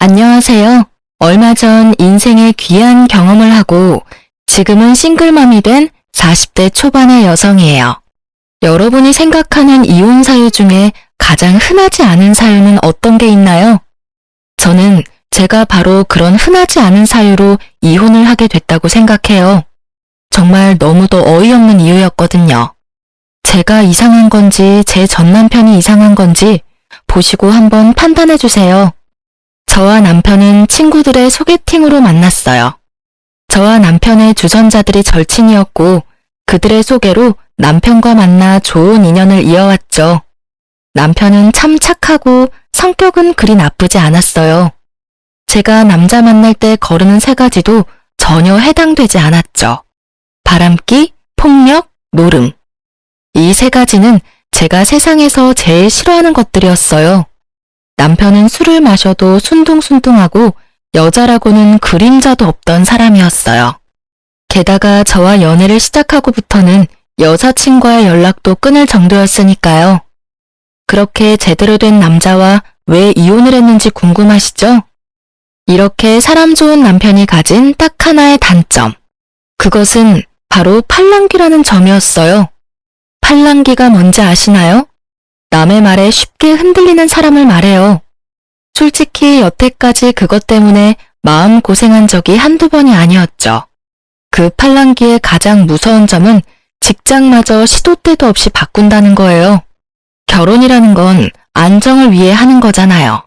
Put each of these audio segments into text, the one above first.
안녕하세요. 얼마 전 인생의 귀한 경험을 하고 지금은 싱글맘이 된 40대 초반의 여성이에요. 여러분이 생각하는 이혼 사유 중에 가장 흔하지 않은 사유는 어떤 게 있나요? 저는 제가 바로 그런 흔하지 않은 사유로 이혼을 하게 됐다고 생각해요. 정말 너무도 어이없는 이유였거든요. 제가 이상한 건지 제 전 남편이 이상한 건지 보시고 한번 판단해 주세요. 저와 남편은 친구들의 소개팅으로 만났어요. 저와 남편의 주전자들이 절친이었고 그들의 소개로 남편과 만나 좋은 인연을 이어왔죠. 남편은 참 착하고 성격은 그리 나쁘지 않았어요. 제가 남자 만날 때 거르는 세 가지도 전혀 해당되지 않았죠. 바람기, 폭력, 노름. 이 세 가지는 제가 세상에서 제일 싫어하는 것들이었어요. 남편은 술을 마셔도 순둥순둥하고 여자라고는 그림자도 없던 사람이었어요. 게다가 저와 연애를 시작하고부터는 여사친과의 연락도 끊을 정도였으니까요. 그렇게 제대로 된 남자와 왜 이혼을 했는지 궁금하시죠? 이렇게 사람 좋은 남편이 가진 딱 하나의 단점. 그것은 바로 팔랑귀라는 점이었어요. 팔랑귀가 뭔지 아시나요? 남의 말에 쉽게 흔들리는 사람을 말해요. 솔직히 여태까지 그것 때문에 마음 고생한 적이 한두 번이 아니었죠. 그 팔랑귀의 가장 무서운 점은 직장마저 시도 때도 없이 바꾼다는 거예요. 결혼이라는 건 안정을 위해 하는 거잖아요.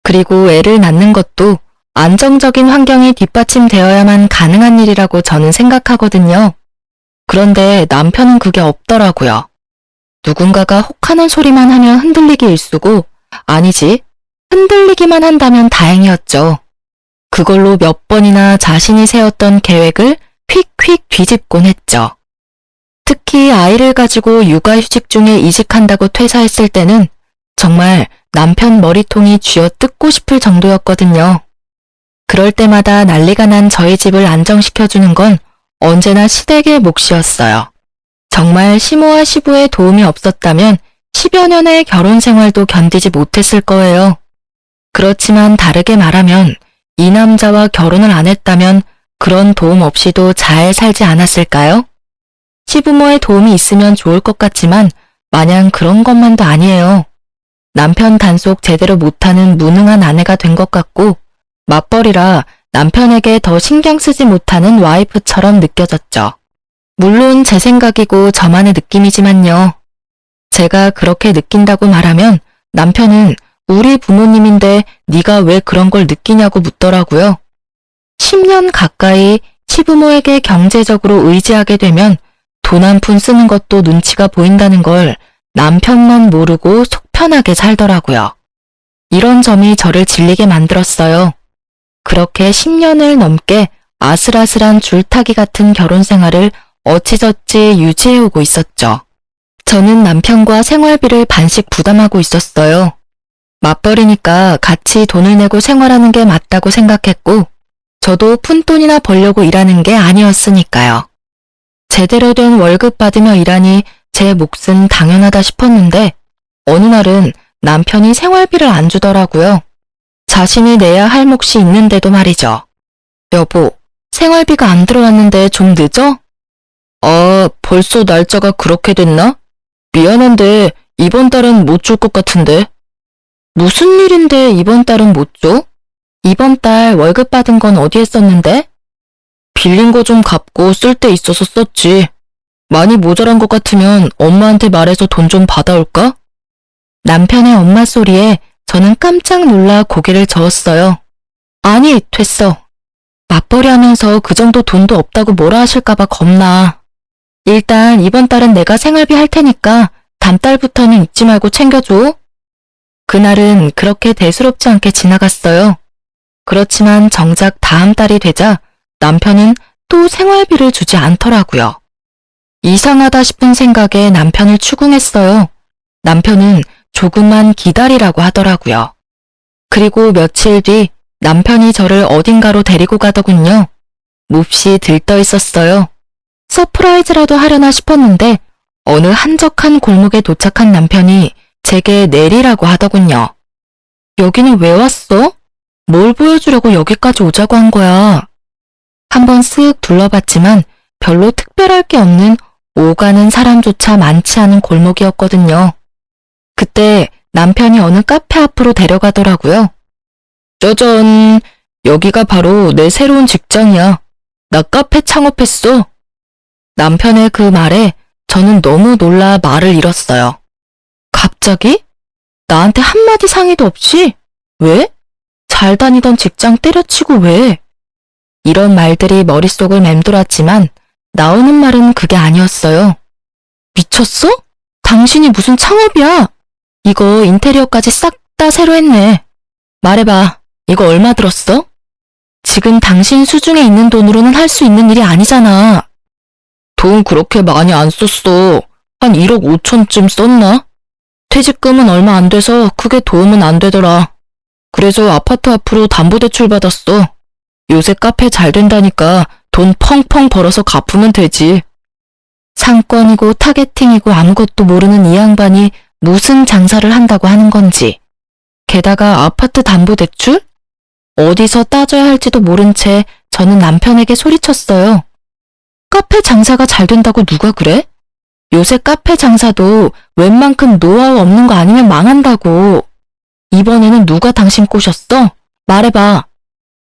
그리고 애를 낳는 것도 안정적인 환경이 뒷받침되어야만 가능한 일이라고 저는 생각하거든요. 그런데 남편은 그게 없더라고요. 누군가가 혹하는 소리만 하면 흔들리기 일쑤고 아니지, 흔들리기만 한다면 다행이었죠. 그걸로 몇 번이나 자신이 세웠던 계획을 휙휙 뒤집곤 했죠. 특히 아이를 가지고 육아휴직 중에 이직한다고 퇴사했을 때는 정말 남편 머리통이 쥐어뜯고 싶을 정도였거든요. 그럴 때마다 난리가 난 저희 집을 안정시켜주는 건 언제나 시댁의 몫이었어요. 정말 시모와 시부의 도움이 없었다면 10여 년의 결혼 생활도 견디지 못했을 거예요. 그렇지만 다르게 말하면 이 남자와 결혼을 안 했다면 그런 도움 없이도 잘 살지 않았을까요? 시부모의 도움이 있으면 좋을 것 같지만 마냥 그런 것만도 아니에요. 남편 단속 제대로 못하는 무능한 아내가 된 것 같고 맞벌이라 남편에게 더 신경 쓰지 못하는 와이프처럼 느껴졌죠. 물론 제 생각이고 저만의 느낌이지만요. 제가 그렇게 느낀다고 말하면 남편은 우리 부모님인데 네가 왜 그런 걸 느끼냐고 묻더라고요. 10년 가까이 시부모에게 경제적으로 의지하게 되면 돈 한 푼 쓰는 것도 눈치가 보인다는 걸 남편만 모르고 속 편하게 살더라고요. 이런 점이 저를 질리게 만들었어요. 그렇게 10년을 넘게 아슬아슬한 줄타기 같은 결혼 생활을 어찌저찌 유지해오고 있었죠. 저는 남편과 생활비를 반씩 부담하고 있었어요. 맞벌이니까 같이 돈을 내고 생활하는 게 맞다고 생각했고 저도 푼돈이나 벌려고 일하는 게 아니었으니까요. 제대로 된 월급 받으며 일하니 제 몫은 당연하다 싶었는데 어느 날은 남편이 생활비를 안 주더라고요. 자신이 내야 할 몫이 있는데도 말이죠. 여보, 생활비가 안 들어왔는데 좀 늦어? 벌써 날짜가 그렇게 됐나? 미안한데 이번 달은 못 줄 것 같은데. 무슨 일인데 이번 달은 못 줘? 이번 달 월급 받은 건 어디에 썼는데? 빌린 거 좀 갚고 쓸 데 있어서 썼지. 많이 모자란 것 같으면 엄마한테 말해서 돈 좀 받아올까? 남편의 엄마 소리에 저는 깜짝 놀라 고개를 저었어요. 아니, 됐어. 맞벌이 하면서 그 정도 돈도 없다고 뭐라 하실까봐 겁나. 일단 이번 달은 내가 생활비 할 테니까 다음 달부터는 잊지 말고 챙겨줘. 그날은 그렇게 대수롭지 않게 지나갔어요. 그렇지만 정작 다음 달이 되자 남편은 또 생활비를 주지 않더라고요. 이상하다 싶은 생각에 남편을 추궁했어요. 남편은 조금만 기다리라고 하더라고요. 그리고 며칠 뒤 남편이 저를 어딘가로 데리고 가더군요. 몹시 들떠 있었어요. 서프라이즈라도 하려나 싶었는데 어느 한적한 골목에 도착한 남편이 제게 내리라고 하더군요. 여기는 왜 왔어? 뭘 보여주려고 여기까지 오자고 한 거야? 한번 쓱 둘러봤지만 별로 특별할 게 없는 오가는 사람조차 많지 않은 골목이었거든요. 그때 남편이 어느 카페 앞으로 데려가더라고요. 짜잔, 여기가 바로 내 새로운 직장이야. 나 카페 창업했어. 남편의 그 말에 저는 너무 놀라 말을 잃었어요. 갑자기? 나한테 한마디 상의도 없이? 왜? 잘 다니던 직장 때려치고 왜? 이런 말들이 머릿속을 맴돌았지만 나오는 말은 그게 아니었어요. 미쳤어? 당신이 무슨 창업이야? 이거 인테리어까지 싹 다 새로 했네. 말해봐. 이거 얼마 들었어? 지금 당신 수중에 있는 돈으로는 할 수 있는 일이 아니잖아. 돈 그렇게 많이 안 썼어. 한 1억 5천쯤 썼나? 퇴직금은 얼마 안 돼서 크게 도움은 안 되더라. 그래서 아파트 앞으로 담보대출 받았어. 요새 카페 잘 된다니까 돈 펑펑 벌어서 갚으면 되지. 상권이고 타겟팅이고 아무것도 모르는 이 양반이 무슨 장사를 한다고 하는 건지. 게다가 아파트 담보대출? 어디서 따져야 할지도 모른 채 저는 남편에게 소리쳤어요. 카페 장사가 잘 된다고 누가 그래? 요새 카페 장사도 웬만큼 노하우 없는 거 아니면 망한다고. 이번에는 누가 당신 꼬셨어? 말해봐.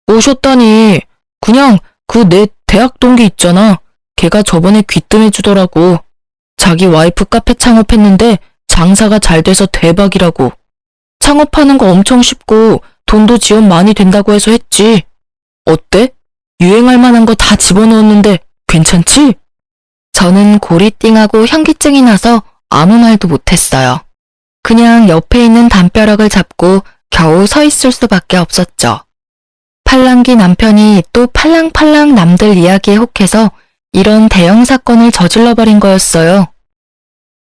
꼬셨다니. 그냥 그 내 대학 동기 있잖아. 걔가 저번에 귀뜸해주더라고. 자기 와이프 카페 창업했는데 장사가 잘 돼서 대박이라고. 창업하는 거 엄청 쉽고 돈도 지원 많이 된다고 해서 했지. 어때? 유행할 만한 거 다 집어넣었는데 괜찮지? 저는 고리띵하고 현기증이 나서 아무 말도 못했어요. 그냥 옆에 있는 담벼락을 잡고 겨우 서 있을 수밖에 없었죠. 팔랑귀 남편이 또 팔랑팔랑 남들 이야기에 혹해서 이런 대형 사건을 저질러버린 거였어요.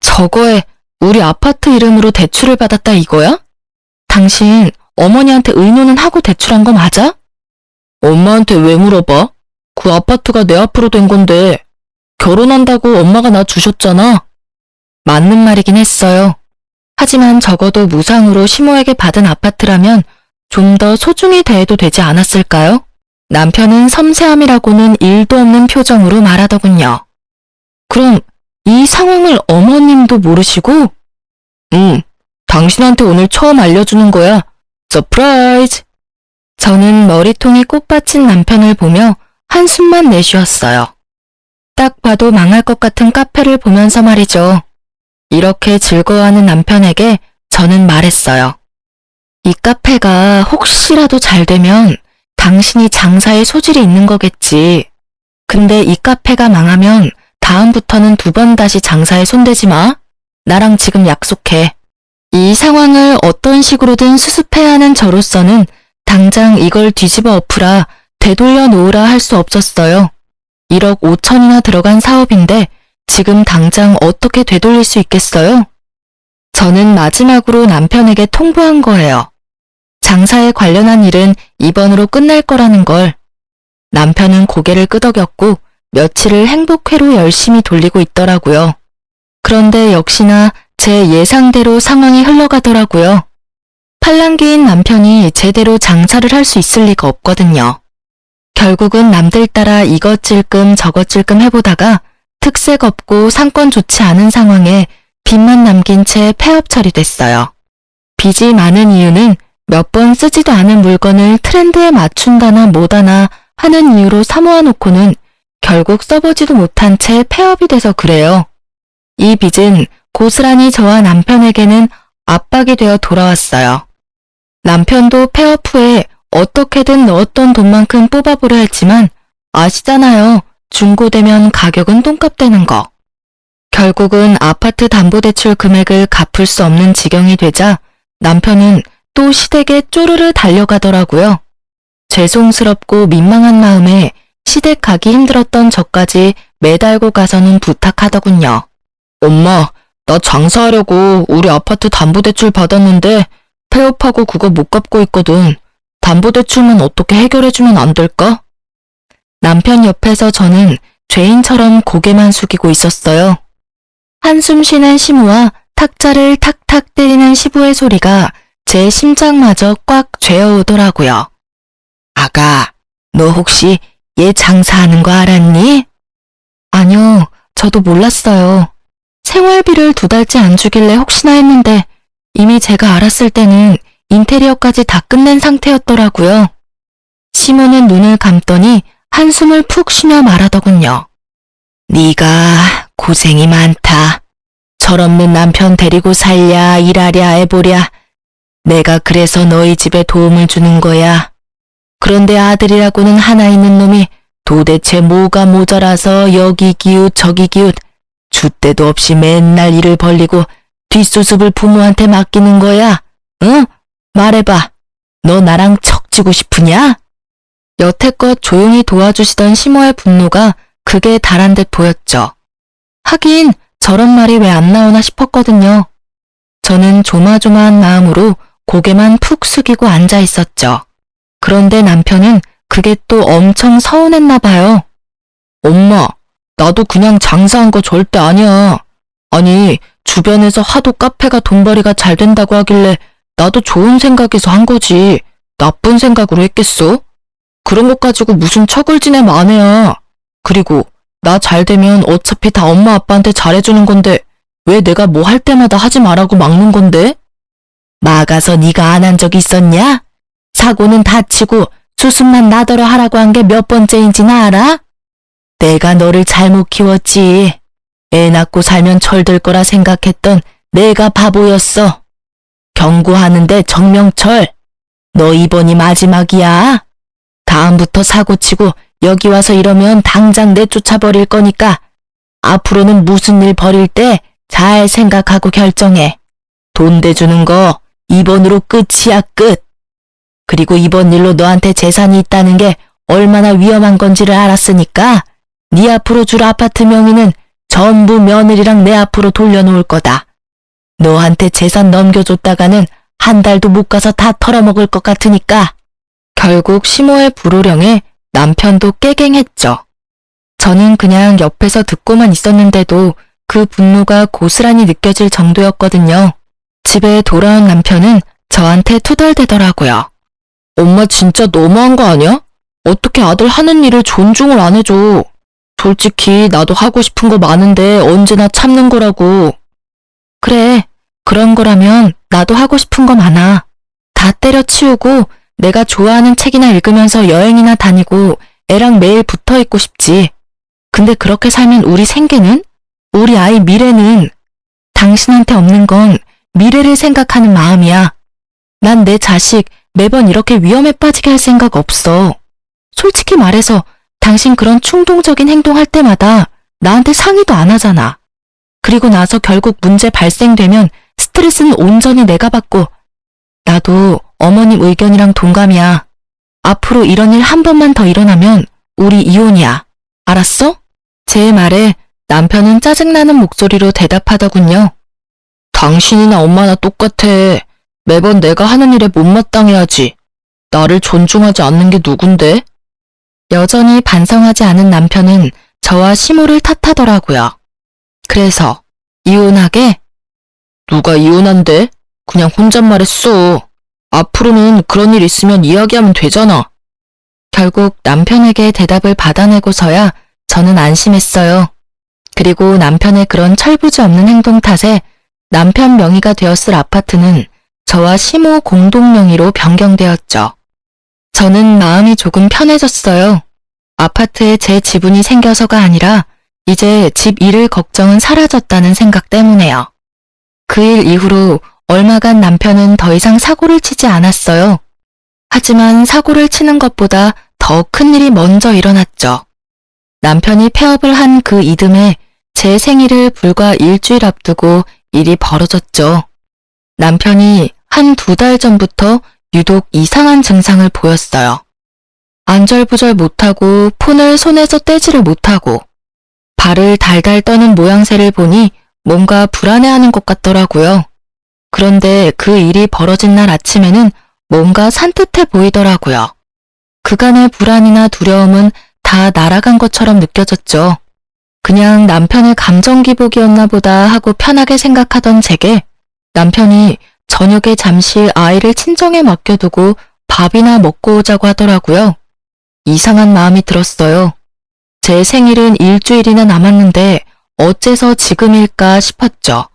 저거에 우리 아파트 이름으로 대출을 받았다 이거야? 당신 어머니한테 의논은 하고 대출한 거 맞아? 엄마한테 왜 물어봐? 그 아파트가 내 앞으로 된 건데 결혼한다고 엄마가 나 주셨잖아. 맞는 말이긴 했어요. 하지만 적어도 무상으로 시모에게 받은 아파트라면 좀 더 소중히 대해도 되지 않았을까요? 남편은 섬세함이라고는 일도 없는 표정으로 말하더군요. 그럼 이 상황을 어머님도 모르시고? 당신한테 오늘 처음 알려주는 거야. 서프라이즈! 저는 머리통에 꽃받친 남편을 보며 한숨만 내쉬었어요. 딱 봐도 망할 것 같은 카페를 보면서 말이죠. 이렇게 즐거워하는 남편에게 저는 말했어요. 이 카페가 혹시라도 잘 되면 당신이 장사에 소질이 있는 거겠지. 근데 이 카페가 망하면 다음부터는 2번 다시 장사에 손대지 마. 나랑 지금 약속해. 이 상황을 어떤 식으로든 수습해야 하는 저로서는 당장 이걸 뒤집어 엎으라, 되돌려 놓으라 할 수 없었어요. 1억 5천이나 들어간 사업인데 지금 당장 어떻게 되돌릴 수 있겠어요? 저는 마지막으로 남편에게 통보한 거예요. 장사에 관련한 일은 이번으로 끝날 거라는 걸. 남편은 고개를 끄덕였고 며칠을 행복회로 열심히 돌리고 있더라고요. 그런데 역시나 제 예상대로 상황이 흘러가더라고요. 팔랑귀인 남편이 제대로 장사를 할 수 있을 리가 없거든요. 결국은 남들 따라 이것 찔끔 저것 찔끔 해보다가 특색 없고 상권 좋지 않은 상황에 빚만 남긴 채 폐업 처리됐어요. 빚이 많은 이유는 몇 번 쓰지도 않은 물건을 트렌드에 맞춘다나 뭐다나 하는 이유로 사모아놓고는 결국 써보지도 못한 채 폐업이 돼서 그래요. 이 빚은 고스란히 저와 남편에게는 압박이 되어 돌아왔어요. 남편도 폐업 후에 어떻게든 넣었던 돈만큼 뽑아보려 했지만 아시잖아요. 중고되면 가격은 똥값 되는 거. 결국은 아파트 담보대출 금액을 갚을 수 없는 지경이 되자 남편은 또 시댁에 쪼르르 달려가더라고요. 죄송스럽고 민망한 마음에 시댁 가기 힘들었던 저까지 매달고 가서는 부탁하더군요. 엄마, 나 장사하려고 우리 아파트 담보대출 받았는데 폐업하고 그거 못 갚고 있거든. 담보대출만 어떻게 해결해주면 안 될까? 남편 옆에서 저는 죄인처럼 고개만 숙이고 있었어요. 한숨 쉬는 시무와 탁자를 탁탁 때리는 시부의 소리가 제 심장마저 꽉 죄어오더라고요. 아가, 너 혹시 얘 장사하는 거 알았니? 아니요, 저도 몰랐어요. 생활비를 2달째 안 주길래 혹시나 했는데 이미 제가 알았을 때는 인테리어까지 다 끝낸 상태였더라고요. 시모는 눈을 감더니 한숨을 푹 쉬며 말하더군요. 네가 고생이 많다. 철없는 남편 데리고 살랴, 일하랴, 해보랴. 내가 그래서 너희 집에 도움을 주는 거야. 그런데 아들이라고는 하나 있는 놈이 도대체 뭐가 모자라서 여기 기웃 저기 기웃 줏대도 없이 맨날 일을 벌리고 뒷수습을 부모한테 맡기는 거야. 응? 말해봐. 너 나랑 척지고 싶으냐? 여태껏 조용히 도와주시던 시모의 분노가 극에 달한 듯 보였죠. 하긴 저런 말이 왜 안 나오나 싶었거든요. 저는 조마조마한 마음으로 고개만 푹 숙이고 앉아 있었죠. 그런데 남편은 그게 또 엄청 서운했나 봐요. 엄마, 나도 그냥 장사한 거 절대 아니야. 아니, 주변에서 하도 카페가 돈벌이가 잘 된다고 하길래 나도 좋은 생각에서 한 거지. 나쁜 생각으로 했겠어? 그런 것 가지고 무슨 척을 지내 마네야. 그리고 나 잘 되면 어차피 다 엄마 아빠한테 잘해주는 건데 왜 내가 뭐 할 때마다 하지 말라고 막는 건데? 막아서 네가 안 한 적 있었냐? 사고는 다치고 수습만 나더러 하라고 한 게 몇 번째인지는 알아? 내가 너를 잘못 키웠지. 애 낳고 살면 철들 거라 생각했던 내가 바보였어. 경고하는데 정명철, 너 이번이 마지막이야. 다음부터 사고치고 여기 와서 이러면 당장 내쫓아버릴 거니까 앞으로는 무슨 일 벌일 때 잘 생각하고 결정해. 돈 대주는 거 이번으로 끝이야, 끝. 그리고 이번 일로 너한테 재산이 있다는 게 얼마나 위험한 건지를 알았으니까 네 앞으로 줄 아파트 명의는 전부 며느리랑 내 앞으로 돌려놓을 거다. 너한테 재산 넘겨줬다가는 한 달도 못 가서 다 털어먹을 것 같으니까. 결국 시모의 불호령에 남편도 깨갱했죠. 저는 그냥 옆에서 듣고만 있었는데도 그 분노가 고스란히 느껴질 정도였거든요. 집에 돌아온 남편은 저한테 투덜대더라고요. 엄마 진짜 너무한 거 아니야? 어떻게 아들 하는 일을 존중을 안 해줘. 솔직히 나도 하고 싶은 거 많은데 언제나 참는 거라고. 그래, 그런 거라면 나도 하고 싶은 거 많아. 다 때려치우고 내가 좋아하는 책이나 읽으면서 여행이나 다니고 애랑 매일 붙어 있고 싶지. 근데 그렇게 살면 우리 생계는? 우리 아이 미래는? 당신한테 없는 건 미래를 생각하는 마음이야. 난 내 자식 매번 이렇게 위험에 빠지게 할 생각 없어. 솔직히 말해서 당신 그런 충동적인 행동할 때마다 나한테 상의도 안 하잖아. 그리고 나서 결국 문제 발생되면 스트레스는 온전히 내가 받고. 나도 어머님 의견이랑 동감이야. 앞으로 이런 일 한 번만 더 일어나면 우리 이혼이야. 알았어? 제 말에 남편은 짜증나는 목소리로 대답하더군요. 당신이나 엄마나 똑같아. 매번 내가 하는 일에 못마땅해야지. 나를 존중하지 않는 게 누군데? 여전히 반성하지 않은 남편은 저와 시모를 탓하더라고요. 그래서 이혼하게? 누가 이혼한대? 그냥 혼잣말했어. 앞으로는 그런 일 있으면 이야기하면 되잖아. 결국 남편에게 대답을 받아내고서야 저는 안심했어요. 그리고 남편의 그런 철부지 없는 행동 탓에 남편 명의가 되었을 아파트는 저와 시모 공동 명의로 변경되었죠. 저는 마음이 조금 편해졌어요. 아파트에 제 지분이 생겨서가 아니라 이제 집 잃을 걱정은 사라졌다는 생각 때문에요. 그 일 이후로 얼마간 남편은 더 이상 사고를 치지 않았어요. 하지만 사고를 치는 것보다 더 큰 일이 먼저 일어났죠. 남편이 폐업을 한 그 이듬해 제 생일을 불과 일주일 앞두고 일이 벌어졌죠. 남편이 한 2달 전부터 유독 이상한 증상을 보였어요. 안절부절 못하고 폰을 손에서 떼지를 못하고 발을 달달 떠는 모양새를 보니 뭔가 불안해하는 것 같더라고요. 그런데 그 일이 벌어진 날 아침에는 뭔가 산뜻해 보이더라고요. 그간의 불안이나 두려움은 다 날아간 것처럼 느껴졌죠. 그냥 남편의 감정 기복이었나 보다 하고 편하게 생각하던 제게 남편이 저녁에 잠시 아이를 친정에 맡겨두고 밥이나 먹고 오자고 하더라고요. 이상한 마음이 들었어요. 제 생일은 일주일이나 남았는데 어째서 지금일까 싶었죠.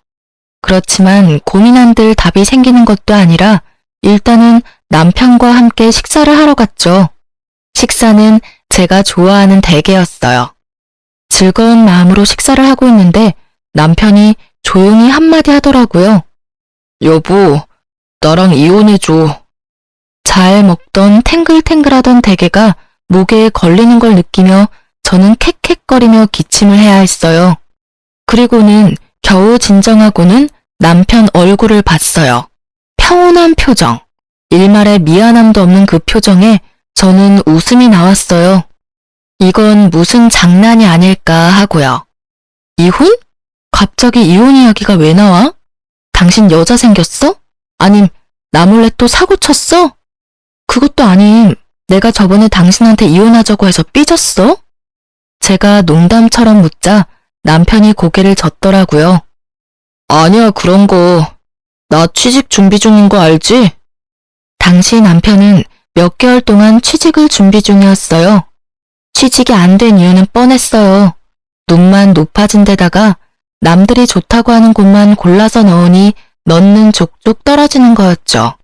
그렇지만 고민 한들 답이 생기는 것도 아니라 일단은 남편과 함께 식사를 하러 갔죠. 식사는 제가 좋아하는 대게였어요. 즐거운 마음으로 식사를 하고 있는데 남편이 조용히 한마디 하더라고요. 여보, 나랑 이혼해줘. 잘 먹던 탱글탱글하던 대게가 목에 걸리는 걸 느끼며 저는 캑캑거리며 기침을 해야 했어요. 그리고는 겨우 진정하고는 남편 얼굴을 봤어요. 평온한 표정, 일말의 미안함도 없는 그 표정에 저는 웃음이 나왔어요. 이건 무슨 장난이 아닐까 하고요. 이혼? 갑자기 이혼 이야기가 왜 나와? 당신 여자 생겼어? 아님 나 몰래 또 사고 쳤어? 그것도 아님 내가 저번에 당신한테 이혼하자고 해서 삐졌어? 제가 농담처럼 묻자 남편이 고개를 젓더라고요. 아니야, 그런 거. 나 취직 준비 중인 거 알지? 당시 남편은 몇 개월 동안 취직을 준비 중이었어요. 취직이 안 된 이유는 뻔했어요. 눈만 높아진 데다가 남들이 좋다고 하는 곳만 골라서 넣으니 넣는 족족 떨어지는 거였죠.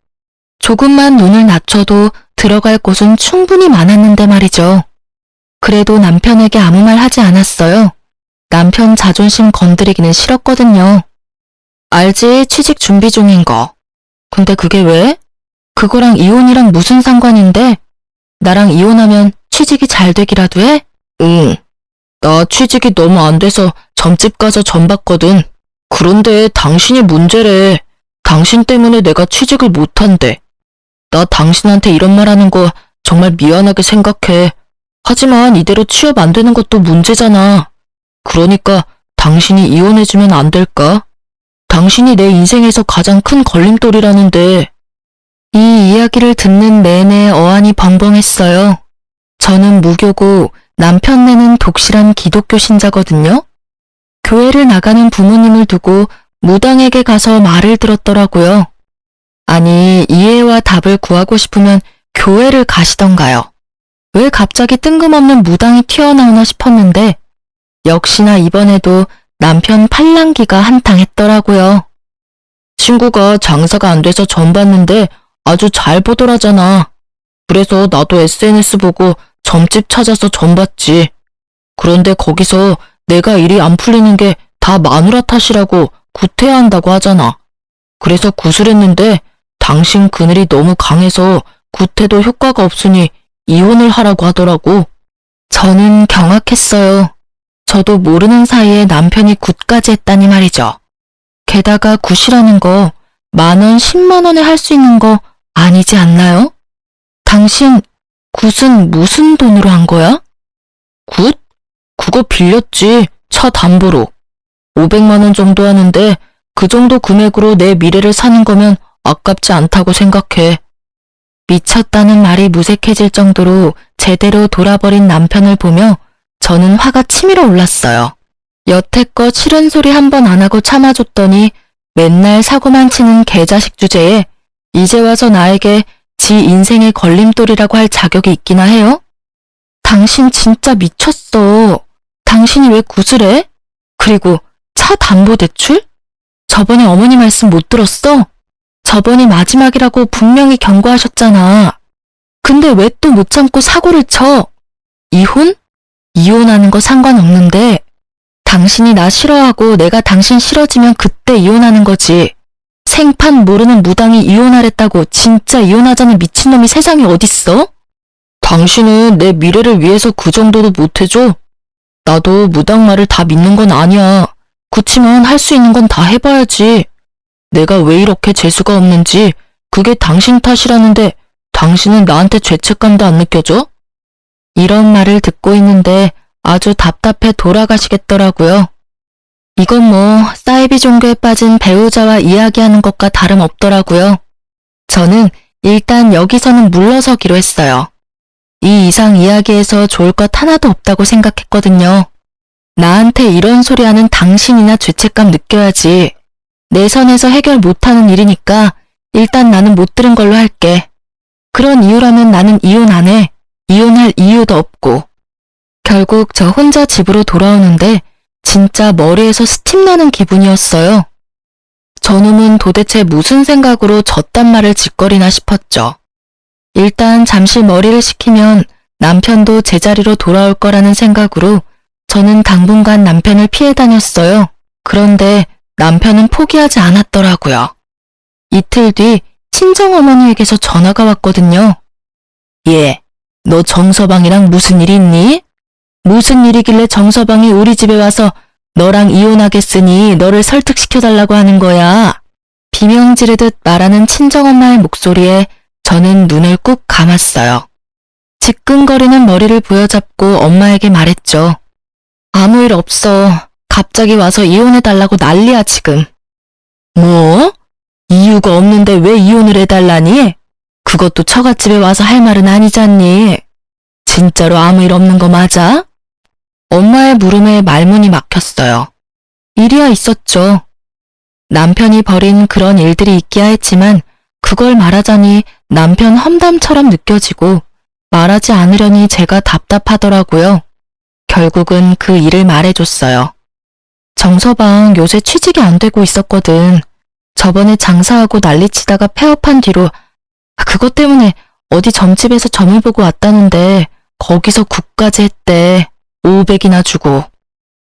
조금만 눈을 낮춰도 들어갈 곳은 충분히 많았는데 말이죠. 그래도 남편에게 아무 말 하지 않았어요. 남편 자존심 건드리기는 싫었거든요. 알지, 취직 준비 중인 거. 근데 그게 왜? 그거랑 이혼이랑 무슨 상관인데? 나랑 이혼하면 취직이 잘 되기라도 해? 응. 나 취직이 너무 안 돼서 점집 가서 점 봤거든. 그런데 당신이 문제래. 당신 때문에 내가 취직을 못한대. 나 당신한테 이런 말 하는 거 정말 미안하게 생각해. 하지만 이대로 취업 안 되는 것도 문제잖아. 그러니까 당신이 이혼해주면 안 될까? 당신이 내 인생에서 가장 큰 걸림돌이라는데. 이 이야기를 듣는 내내 어안이 벙벙했어요. 저는 무교고 남편네는 독실한 기독교 신자거든요. 교회를 나가는 부모님을 두고 무당에게 가서 말을 들었더라고요. 아니, 이해와 답을 구하고 싶으면 교회를 가시던가요. 왜 갑자기 뜬금없는 무당이 튀어나오나 싶었는데 역시나 이번에도 남편 팔랑귀가 한탕했더라고요. 친구가 장사가 안 돼서 점 봤는데 아주 잘 보더라잖아. 그래서 나도 SNS 보고 점집 찾아서 점 봤지. 그런데 거기서 내가 일이 안 풀리는 게 다 마누라 탓이라고 구태야 한다고 하잖아. 그래서 구술했는데 당신 그늘이 너무 강해서 구태도 효과가 없으니 이혼을 하라고 하더라고. 저는 경악했어요. 저도 모르는 사이에 남편이 굿까지 했다니 말이죠. 게다가 굿이라는 거 10,000원, 100,000원에 할 수 있는 거 아니지 않나요? 당신 굿은 무슨 돈으로 한 거야? 굿? 그거 빌렸지. 차 담보로. 500만 원 정도 하는데 그 정도 금액으로 내 미래를 사는 거면 아깝지 않다고 생각해. 미쳤다는 말이 무색해질 정도로 제대로 돌아버린 남편을 보며 저는 화가 치밀어 올랐어요. 여태껏 싫은 소리 한 번 안 하고 참아줬더니 맨날 사고만 치는 개자식 주제에 이제 와서 나에게 지 인생의 걸림돌이라고 할 자격이 있기나 해요? 당신 진짜 미쳤어. 당신이 왜 굿을 해? 그리고 차 담보대출? 저번에 어머니 말씀 못 들었어? 저번이 마지막이라고 분명히 경고하셨잖아. 근데 왜 또 못 참고 사고를 쳐? 이혼? 이혼하는 거 상관없는데 당신이 나 싫어하고 내가 당신 싫어지면 그때 이혼하는 거지. 생판 모르는 무당이 이혼하랬다고 진짜 이혼하자는 미친놈이 세상에 어딨어? 당신은 내 미래를 위해서 그 정도도 못해줘? 나도 무당 말을 다 믿는 건 아니야. 그치만 할 수 있는 건 다 해봐야지. 내가 왜 이렇게 재수가 없는지 그게 당신 탓이라는데 당신은 나한테 죄책감도 안 느껴져? 이런 말을 듣고 있는데 아주 답답해 돌아가시겠더라고요. 이건 뭐 사이비 종교에 빠진 배우자와 이야기하는 것과 다름없더라고요. 저는 일단 여기서는 물러서기로 했어요. 이 이상 이야기에서 좋을 것 하나도 없다고 생각했거든요. 나한테 이런 소리 하는 당신이나 죄책감 느껴야지. 내 선에서 해결 못하는 일이니까 일단 나는 못 들은 걸로 할게. 그런 이유라면 나는 이혼 안 해. 이혼할 이유도 없고. 결국 저 혼자 집으로 돌아오는데 진짜 머리에서 스팀 나는 기분이었어요. 저놈은 도대체 무슨 생각으로 저딴 말을 짓거리나 싶었죠. 일단 잠시 머리를 식히면 남편도 제자리로 돌아올 거라는 생각으로 저는 당분간 남편을 피해 다녔어요. 그런데 남편은 포기하지 않았더라고요. 이틀 뒤 친정어머니에게서 전화가 왔거든요. 얘, 너 정서방이랑 무슨 일 있니? 무슨 일이길래 정서방이 우리 집에 와서 너랑 이혼하겠으니 너를 설득시켜달라고 하는 거야. 비명 지르듯 말하는 친정엄마의 목소리에 저는 눈을 꾹 감았어요. 지끈거리는 머리를 부여잡고 엄마에게 말했죠. 아무 일 없어. 갑자기 와서 이혼해달라고 난리야 지금. 뭐? 이유가 없는데 왜 이혼을 해달라니? 그것도 처갓집에 와서 할 말은 아니잖니. 진짜로 아무 일 없는 거 맞아? 엄마의 물음에 말문이 막혔어요. 일이야 있었죠. 남편이 벌인 그런 일들이 있기야 했지만 그걸 말하자니 남편 험담처럼 느껴지고 말하지 않으려니 제가 답답하더라고요. 결국은 그 일을 말해줬어요. 정서방 요새 취직이 안 되고 있었거든. 저번에 장사하고 난리치다가 폐업한 뒤로 그것 때문에 어디 점집에서 점을 보고 왔다는데 거기서 굿까지 했대. 500이나 주고.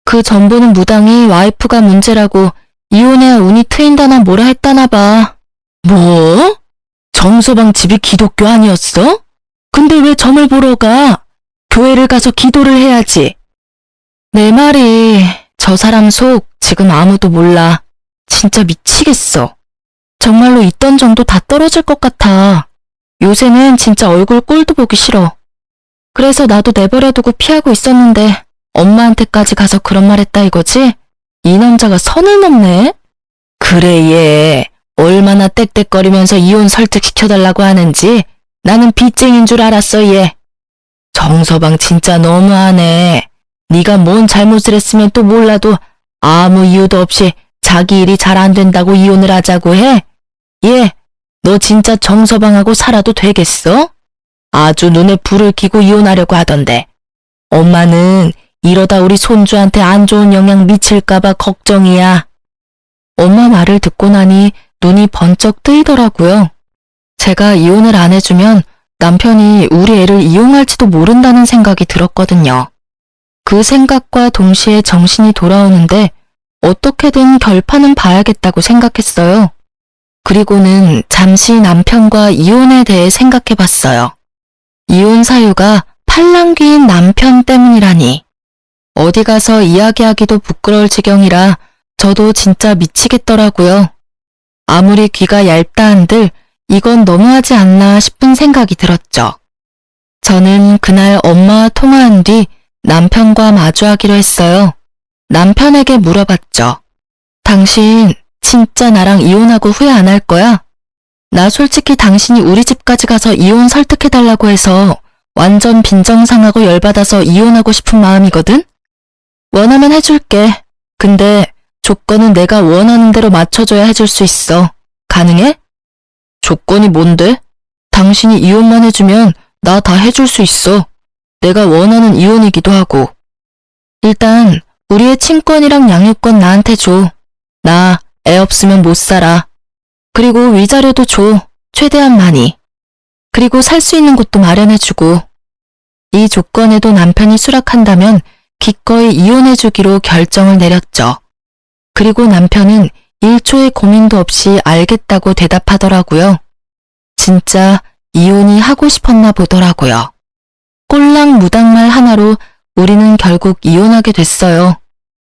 그 점 보는 무당이 와이프가 문제라고 이혼해야 운이 트인다나 뭐라 했다나 봐. 뭐? 정서방 집이 기독교 아니었어? 근데 왜 점을 보러 가? 교회를 가서 기도를 해야지. 내 말이 저 사람 속 지금 아무도 몰라. 진짜 미치겠어. 정말로 있던 정도 다 떨어질 것 같아. 요새는 진짜 얼굴 꼴도 보기 싫어. 그래서 나도 내버려두고 피하고 있었는데 엄마한테까지 가서 그런 말 했다 이거지? 이 남자가 선을 넘네? 그래 얘 얼마나 떽떽거리면서 이혼 설득시켜달라고 하는지 나는 빚쟁인 줄 알았어 얘. 정서방 진짜 너무하네. 네가 뭔 잘못을 했으면 또 몰라도 아무 이유도 없이 자기 일이 잘 안 된다고 이혼을 하자고 해? 얘, 너 진짜 정서방하고 살아도 되겠어? 아주 눈에 불을 켜고 이혼하려고 하던데. 엄마는 이러다 우리 손주한테 안 좋은 영향 미칠까봐 걱정이야. 엄마 말을 듣고 나니 눈이 번쩍 뜨이더라고요. 제가 이혼을 안 해주면 남편이 우리 애를 이용할지도 모른다는 생각이 들었거든요. 그 생각과 동시에 정신이 돌아오는데 어떻게든 결판은 봐야겠다고 생각했어요. 그리고는 잠시 남편과 이혼에 대해 생각해봤어요. 이혼 사유가 팔랑귀인 남편 때문이라니. 어디 가서 이야기하기도 부끄러울 지경이라 저도 진짜 미치겠더라고요. 아무리 귀가 얇다 한들 이건 너무하지 않나 싶은 생각이 들었죠. 저는 그날 엄마와 통화한 뒤 남편과 마주하기로 했어요. 남편에게 물어봤죠. 당신 진짜 나랑 이혼하고 후회 안 할 거야? 나 솔직히 당신이 우리 집까지 가서 이혼 설득해달라고 해서 완전 빈정상하고 열받아서 이혼하고 싶은 마음이거든? 원하면 해줄게. 근데 조건은 내가 원하는 대로 맞춰줘야 해줄 수 있어. 가능해? 조건이 뭔데? 당신이 이혼만 해주면 나 다 해줄 수 있어. 내가 원하는 이혼이기도 하고. 일단 우리의 친권이랑 양육권 나한테 줘. 나 애 없으면 못 살아. 그리고 위자료도 줘. 최대한 많이. 그리고 살 수 있는 곳도 마련해주고. 이 조건에도 남편이 수락한다면 기꺼이 이혼해주기로 결정을 내렸죠. 그리고 남편은 1초의 고민도 없이 알겠다고 대답하더라고요. 진짜 이혼이 하고 싶었나 보더라고요. 꼴랑 무당말 하나로 우리는 결국 이혼하게 됐어요.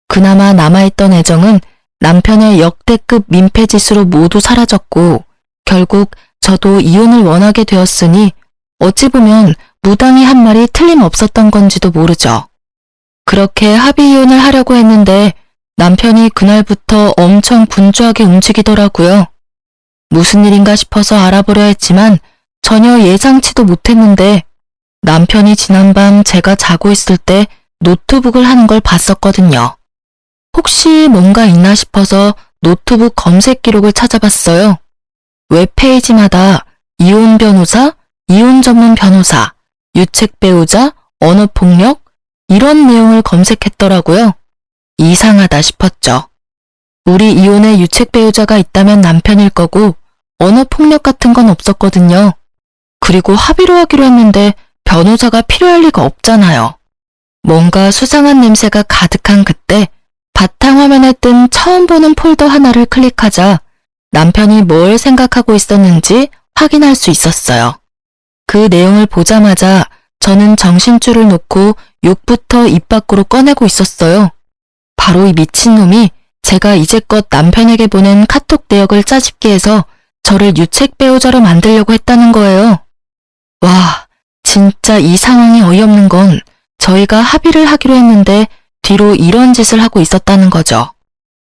그나마 남아있던 애정은 남편의 역대급 민폐짓으로 모두 사라졌고 결국 저도 이혼을 원하게 되었으니 어찌 보면 무당이 한 말이 틀림없었던 건지도 모르죠. 그렇게 합의 이혼을 하려고 했는데 남편이 그날부터 엄청 분주하게 움직이더라고요. 무슨 일인가 싶어서 알아보려 했지만 전혀 예상치도 못했는데 남편이 지난밤 제가 자고 있을 때 노트북을 하는 걸 봤었거든요. 혹시 뭔가 있나 싶어서 노트북 검색 기록을 찾아봤어요. 웹페이지마다 이혼 변호사, 이혼 전문 변호사, 유책 배우자, 언어폭력 이런 내용을 검색했더라고요. 이상하다 싶었죠. 우리 이혼에 유책 배우자가 있다면 남편일 거고 언어폭력 같은 건 없었거든요. 그리고 합의로 하기로 했는데 변호사가 필요할 리가 없잖아요. 뭔가 수상한 냄새가 가득한 그때 바탕화면에 뜬 처음 보는 폴더 하나를 클릭하자 남편이 뭘 생각하고 있었는지 확인할 수 있었어요. 그 내용을 보자마자 저는 정신줄을 놓고 욕부터 입 밖으로 꺼내고 있었어요. 바로 이 미친놈이 제가 이제껏 남편에게 보낸 카톡 내역을 짜집기 해서 저를 유책 배우자로 만들려고 했다는 거예요. 와, 진짜 이 상황이 어이없는 건 저희가 합의를 하기로 했는데 뒤로 이런 짓을 하고 있었다는 거죠.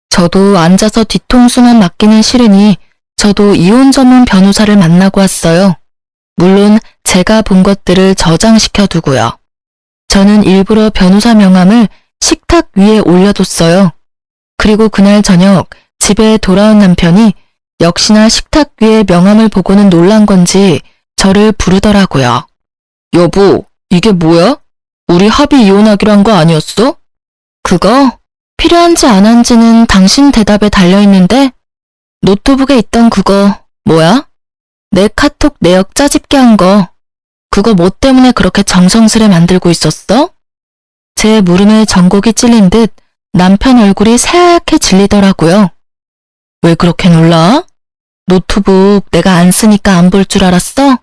저도 앉아서 뒤통수만 맞기는 싫으니 저도 이혼 전문 변호사를 만나고 왔어요. 물론 제가 본 것들을 저장시켜 두고요. 저는 일부러 변호사 명함을 식탁 위에 올려뒀어요. 그리고 그날 저녁 집에 돌아온 남편이 역시나 식탁 위에 명함을 보고는 놀란 건지 저를 부르더라고요. 여보, 이게 뭐야? 우리 합의 이혼하기로 한 거 아니었어? 그거 필요한지 안 한지는 당신 대답에 달려있는데 노트북에 있던 그거 뭐야? 내 카톡 내역 짜집기 한 거. 그거 뭐 때문에 그렇게 정성스레 만들고 있었어? 제 물음에 전곡이 찔린 듯 남편 얼굴이 새하얗게 질리더라고요. 왜 그렇게 놀라? 노트북 내가 안 쓰니까 안 볼 줄 알았어?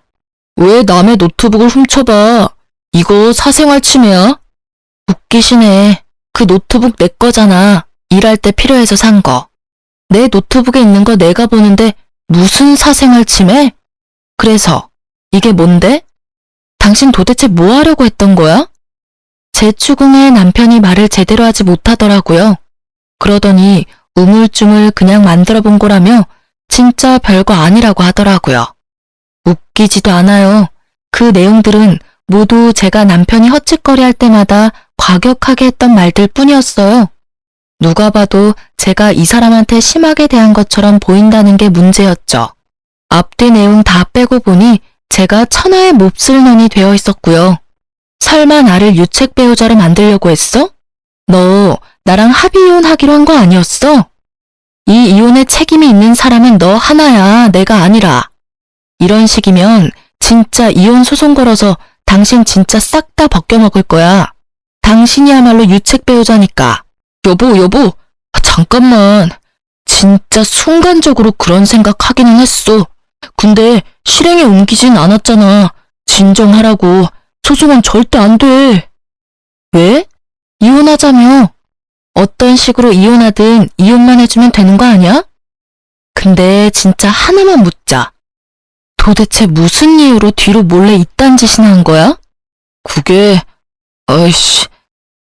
왜 남의 노트북을 훔쳐봐? 이거 사생활 침해야? 웃기시네. 그 노트북 내 거잖아. 일할 때 필요해서 산 거. 내 노트북에 있는 거 내가 보는데 무슨 사생활 침해? 그래서 이게 뭔데? 당신 도대체 뭐 하려고 했던 거야? 제 추궁에 남편이 말을 제대로 하지 못하더라고요. 그러더니 우물쭈물 그냥 만들어 본 거라며 진짜 별거 아니라고 하더라고요. 웃기지도 않아요. 그 내용들은 모두 제가 남편이 헛짓거리 할 때마다 과격하게 했던 말들 뿐이었어요. 누가 봐도 제가 이 사람한테 심하게 대한 것처럼 보인다는 게 문제였죠. 앞뒤 내용 다 빼고 보니 제가 천하의 몹쓸 년이 되어 있었고요. 설마 나를 유책 배우자로 만들려고 했어? 너 나랑 합의 이혼하기로 한 거 아니었어? 이 이혼에 책임이 있는 사람은 너 하나야, 내가 아니라. 이런 식이면 진짜 이혼 소송 걸어서 당신 진짜 싹 다 벗겨먹을 거야. 당신이야말로 유책 배우자니까. 여보, 잠깐만. 진짜 순간적으로 그런 생각하기는 했어. 근데 실행에 옮기진 않았잖아. 진정하라고. 소송은 절대 안 돼. 왜? 이혼하자며. 어떤 식으로 이혼하든 이혼만 해주면 되는 거 아니야? 근데 진짜 하나만 묻자. 도대체 무슨 이유로 뒤로 몰래 이딴 짓이나 한 거야? 그게, 아이씨,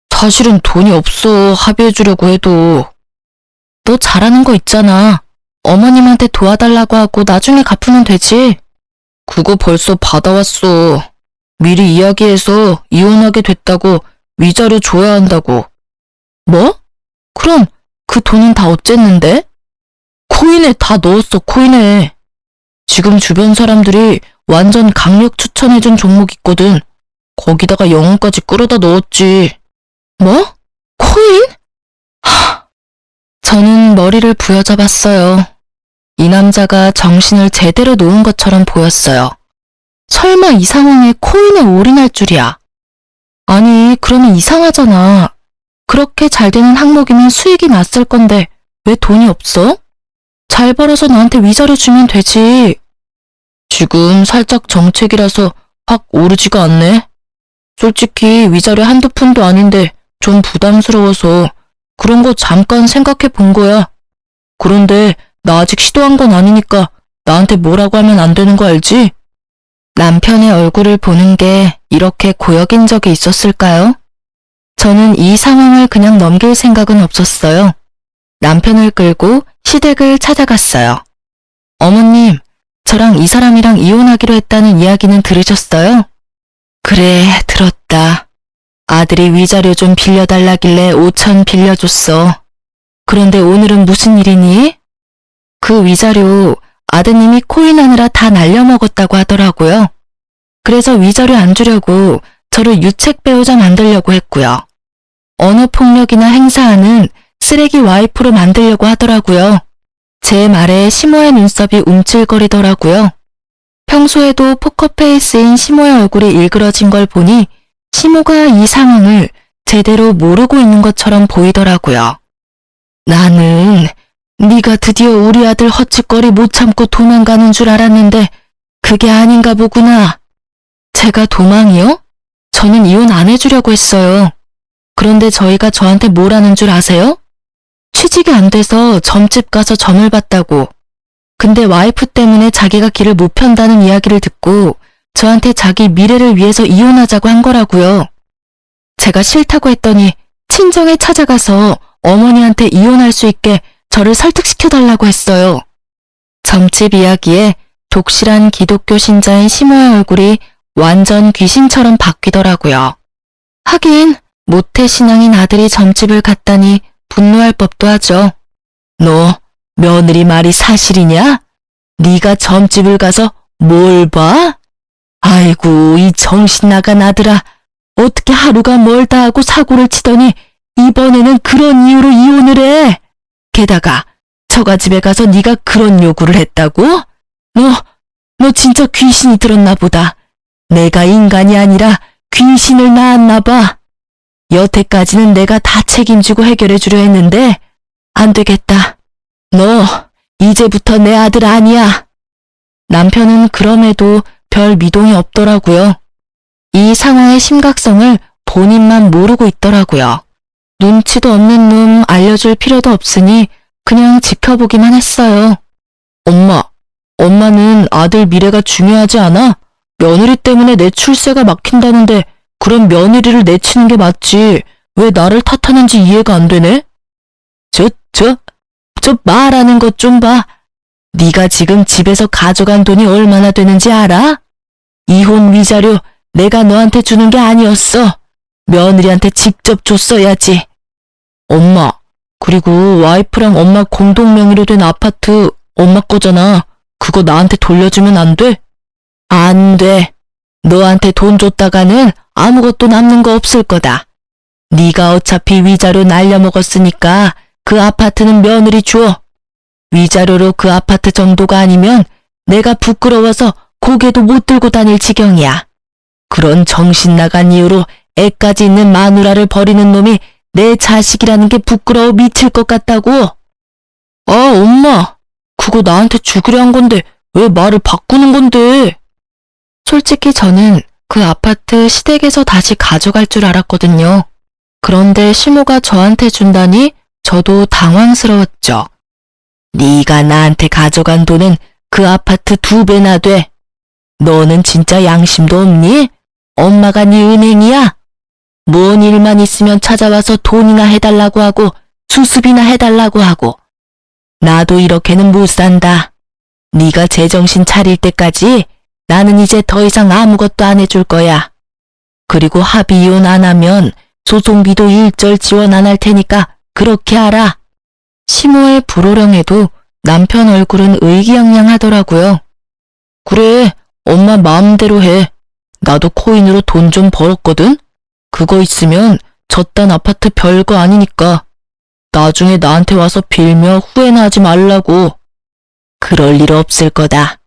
사실은 돈이 없어, 합의해주려고 해도. 너 잘하는 거 있잖아. 어머님한테 도와달라고 하고 나중에 갚으면 되지. 그거 벌써 받아왔어. 미리 이야기해서 이혼하게 됐다고 위자료 줘야 한다고. 뭐? 그럼 그 돈은 다 어쨌는데? 코인에 다 넣었어, 코인에. 지금 주변 사람들이 완전 강력 추천해준 종목 있거든. 거기다가 영혼까지 끌어다 넣었지. 뭐? 코인? 저는 머리를 부여잡았어요. 이 남자가 정신을 제대로 놓은 것처럼 보였어요. 설마 이 상황에 코인에 올인할 줄이야. 아니, 그러면 이상하잖아. 그렇게 잘 되는 항목이면 수익이 났을 건데 왜 돈이 없어? 잘 벌어서 나한테 위자료 주면 되지. 지금 살짝 정책이라서 확 오르지가 않네. 솔직히 위자료 한두 푼도 아닌데 좀 부담스러워서 그런 거 잠깐 생각해 본 거야. 그런데 나 아직 시도한 건 아니니까 나한테 뭐라고 하면 안 되는 거 알지? 남편의 얼굴을 보는 게 이렇게 고역인 적이 있었을까요? 저는 이 상황을 그냥 넘길 생각은 없었어요. 남편을 끌고 시댁을 찾아갔어요. 어머님, 저랑 이 사람이랑 이혼하기로 했다는 이야기는 들으셨어요? 그래, 들었다. 아들이 위자료 좀 빌려달라길래 5천 빌려줬어. 그런데 오늘은 무슨 일이니? 그 위자료 아드님이 코인 하느라 다 날려먹었다고 하더라고요. 그래서 위자료 안 주려고 저를 유책 배우자 만들려고 했고요. 언어폭력이나 행사하는 쓰레기 와이프로 만들려고 하더라고요. 제 말에 시모의 눈썹이 움찔거리더라고요. 평소에도 포커페이스인 시모의 얼굴이 일그러진 걸 보니 시모가 이 상황을 제대로 모르고 있는 것처럼 보이더라고요. 나는 네가 드디어 우리 아들 헛짓거리 못 참고 도망가는 줄 알았는데 그게 아닌가 보구나. 제가 도망이요? 저는 이혼 안 해주려고 했어요. 그런데 저희가 저한테 뭘 하는 줄 아세요? 취직이 안 돼서 점집 가서 점을 봤다고. 근데 와이프 때문에 자기가 길을 못 편다는 이야기를 듣고 저한테 자기 미래를 위해서 이혼하자고 한 거라고요. 제가 싫다고 했더니 친정에 찾아가서 어머니한테 이혼할 수 있게 저를 설득시켜달라고 했어요. 점집 이야기에 독실한 기독교 신자인 시모의 얼굴이 완전 귀신처럼 바뀌더라고요. 하긴 모태신앙인 아들이 점집을 갔다니 분노할 법도 하죠. 너 며느리 말이 사실이냐? 네가 점집을 가서 뭘 봐? 아이고 이 정신 나간 아들아. 어떻게 하루가 멀다 하고 사고를 치더니 이번에는 그런 이유로 이혼을 해. 게다가 처가집에 가서 네가 그런 요구를 했다고? 너 진짜 귀신이 들었나 보다. 내가 인간이 아니라 귀신을 낳았나 봐. 여태까지는 내가 다 책임지고 해결해 주려 했는데 안 되겠다. 너 이제부터 내 아들 아니야. 남편은 그럼에도 별 미동이 없더라고요. 이 상황의 심각성을 본인만 모르고 있더라고요. 눈치도 없는 놈 알려줄 필요도 없으니 그냥 지켜보기만 했어요. 엄마는 아들 미래가 중요하지 않아? 며느리 때문에 내 출세가 막힌다는데 그럼 며느리를 내치는 게 맞지. 왜 나를 탓하는지 이해가 안 되네? 저 말하는 것 좀 봐. 네가 지금 집에서 가져간 돈이 얼마나 되는지 알아? 이혼 위자료 내가 너한테 주는 게 아니었어. 며느리한테 직접 줬어야지. 엄마, 그리고 와이프랑 엄마 공동 명의로 된 아파트 엄마 거잖아. 그거 나한테 돌려주면 안 돼? 안 돼. 너한테 돈 줬다가는 아무것도 남는 거 없을 거다. 네가 어차피 위자료 날려먹었으니까 그 아파트는 며느리 줘. 위자료로 그 아파트 정도가 아니면 내가 부끄러워서 고개도 못 들고 다닐 지경이야. 그런 정신 나간 이유로 애까지 있는 마누라를 버리는 놈이 내 자식이라는 게 부끄러워 미칠 것 같다고. 엄마, 그거 나한테 주기로 한 건데 왜 말을 바꾸는 건데? 솔직히 저는 그 아파트 시댁에서 다시 가져갈 줄 알았거든요. 그런데 시모가 저한테 준다니 저도 당황스러웠죠. 네가 나한테 가져간 돈은 그 아파트 2배나 돼. 너는 진짜 양심도 없니? 엄마가 네 은행이야? 뭔 일만 있으면 찾아와서 돈이나 해달라고 하고 수습이나 해달라고 하고. 나도 이렇게는 못 산다. 네가 제정신 차릴 때까지 나는 이제 더 이상 아무것도 안 해줄 거야. 그리고 합의 이혼 안 하면 소송비도 일절 지원 안 할 테니까 그렇게 알아. 시모의 불호령에도 남편 얼굴은 의기양양하더라고요. 그래, 엄마 마음대로 해. 나도 코인으로 돈 좀 벌었거든? 그거 있으면 저딴 아파트 별거 아니니까. 나중에 나한테 와서 빌며 후회나 하지 말라고. 그럴 일 없을 거다.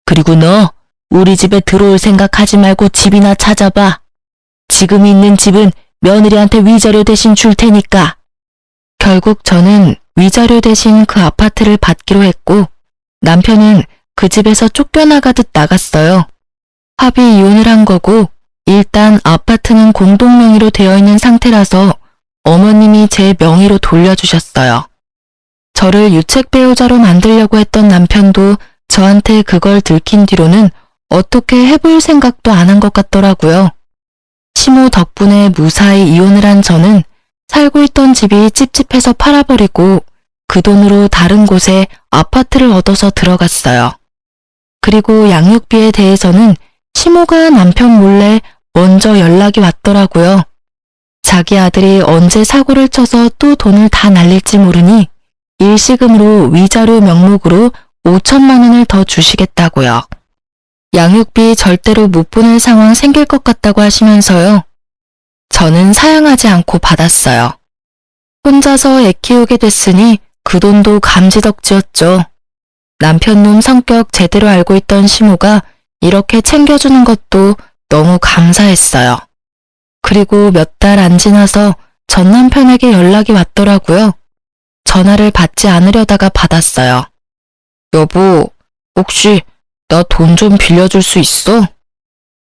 그리고 너 우리 집에 들어올 생각하지 말고 집이나 찾아봐. 지금 있는 집은 며느리한테 위자료 대신 줄 테니까. 결국 저는 위자료 대신 그 아파트를 받기로 했고 남편은 그 집에서 쫓겨나가듯 나갔어요. 합의 이혼을 한 거고 일단 아파트는 공동 명의로 되어 있는 상태라서 어머님이 제 명의로 돌려주셨어요. 저를 유책 배우자로 만들려고 했던 남편도 저한테 그걸 들킨 뒤로는 어떻게 해볼 생각도 안 한 것 같더라고요. 시모 덕분에 무사히 이혼을 한 저는 살고 있던 집이 찝찝해서 팔아버리고 그 돈으로 다른 곳에 아파트를 얻어서 들어갔어요. 그리고 양육비에 대해서는 시모가 남편 몰래 먼저 연락이 왔더라고요. 자기 아들이 언제 사고를 쳐서 또 돈을 다 날릴지 모르니 일시금으로 위자료 명목으로 5천만 원을 더 주시겠다고요. 양육비 절대로 못 보낼 상황 생길 것 같다고 하시면서요. 저는 사양하지 않고 받았어요. 혼자서 애 키우게 됐으니 그 돈도 감지덕지였죠. 남편놈 성격 제대로 알고 있던 시모가 이렇게 챙겨주는 것도 너무 감사했어요. 그리고 몇 달 안 지나서 전 남편에게 연락이 왔더라고요. 전화를 받지 않으려다가 받았어요. 여보, 혹시 나 돈 좀 빌려줄 수 있어?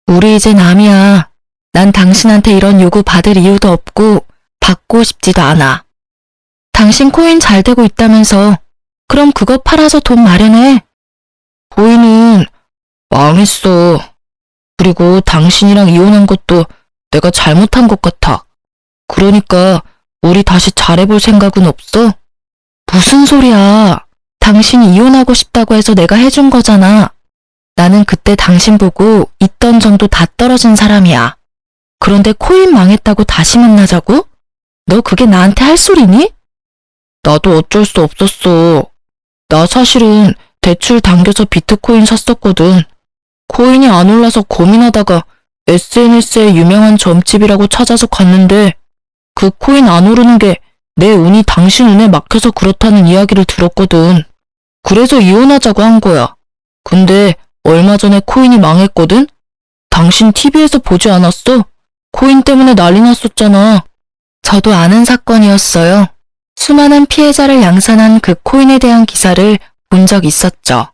우리 이제 남이야. 난 당신한테 이런 요구 받을 이유도 없고 받고 싶지도 않아. 당신 코인 잘 되고 있다면서 그럼 그거 팔아서 돈 마련해. 코인은 망했어. 그리고 당신이랑 이혼한 것도 내가 잘못한 것 같아. 그러니까 우리 다시 잘해볼 생각은 없어? 무슨 소리야. 당신이 이혼하고 싶다고 해서 내가 해준 거잖아. 나는 그때 당신 보고 있던 정도 다 떨어진 사람이야. 그런데 코인 망했다고 다시 만나자고? 너 그게 나한테 할 소리니? 나도 어쩔 수 없었어. 나 사실은 대출 당겨서 비트코인 샀었거든. 코인이 안 올라서 고민하다가 SNS에 유명한 점집이라고 찾아서 갔는데 그 코인 안 오르는 게 내 운이 당신 운에 막혀서 그렇다는 이야기를 들었거든. 그래서 이혼하자고 한 거야. 근데 얼마 전에 코인이 망했거든? 당신 TV에서 보지 않았어? 코인 때문에 난리 났었잖아. 저도 아는 사건이었어요. 수많은 피해자를 양산한 그 코인에 대한 기사를 본 적 있었죠.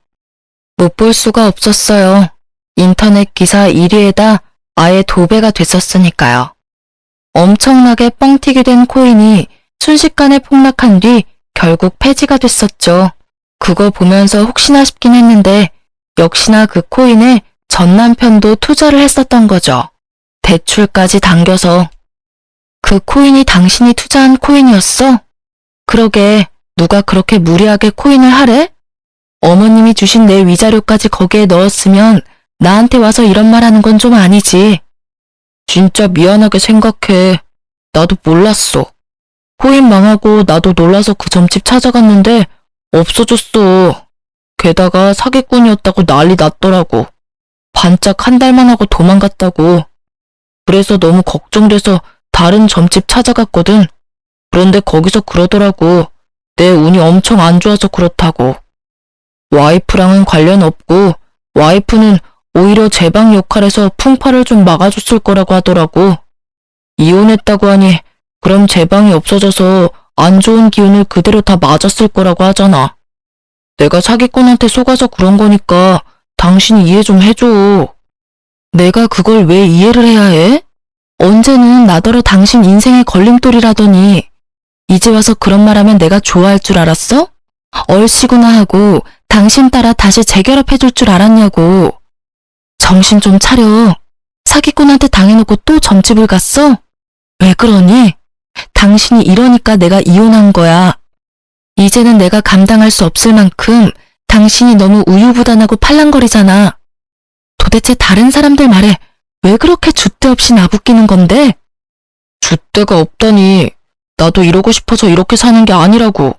못 볼 수가 없었어요. 인터넷 기사 1위에다 아예 도배가 됐었으니까요. 엄청나게 뻥튀기 된 코인이 순식간에 폭락한 뒤 결국 폐지가 됐었죠. 그거 보면서 혹시나 싶긴 했는데 역시나 그 코인에 전 남편도 투자를 했었던 거죠. 대출까지 당겨서. 그 코인이 당신이 투자한 코인이었어? 그러게 누가 그렇게 무리하게 코인을 하래? 어머님이 주신 내 위자료까지 거기에 넣었으면 나한테 와서 이런 말 하는 건 좀 아니지. 진짜 미안하게 생각해. 나도 몰랐어. 코인 망하고 나도 놀라서 그 점집 찾아갔는데 없어졌어. 게다가 사기꾼이었다고 난리 났더라고. 반짝 한 달만 하고 도망갔다고. 그래서 너무 걱정돼서 다른 점집 찾아갔거든. 그런데 거기서 그러더라고. 내 운이 엄청 안 좋아서 그렇다고. 와이프랑은 관련 없고 와이프는 오히려 제 방 역할에서 풍파를 좀 막아줬을 거라고 하더라고. 이혼했다고 하니 그럼 제 방이 없어져서 안 좋은 기운을 그대로 다 맞았을 거라고 하잖아. 내가 사기꾼한테 속아서 그런 거니까 당신이 이해 좀 해줘. 내가 그걸 왜 이해를 해야 해? 언제는 나더러 당신 인생의 걸림돌이라더니 이제 와서 그런 말하면 내가 좋아할 줄 알았어? 얼씨구나 하고 당신 따라 다시 재결합해줄 줄 알았냐고. 정신 좀 차려. 사기꾼한테 당해놓고 또 점집을 갔어? 왜 그러니? 당신이 이러니까 내가 이혼한 거야. 이제는 내가 감당할 수 없을 만큼 당신이 너무 우유부단하고 팔랑거리잖아. 도대체 다른 사람들 말에 왜 그렇게 줏대 없이 나부끼는 건데? 줏대가 없다니. 나도 이러고 싶어서 이렇게 사는 게 아니라고.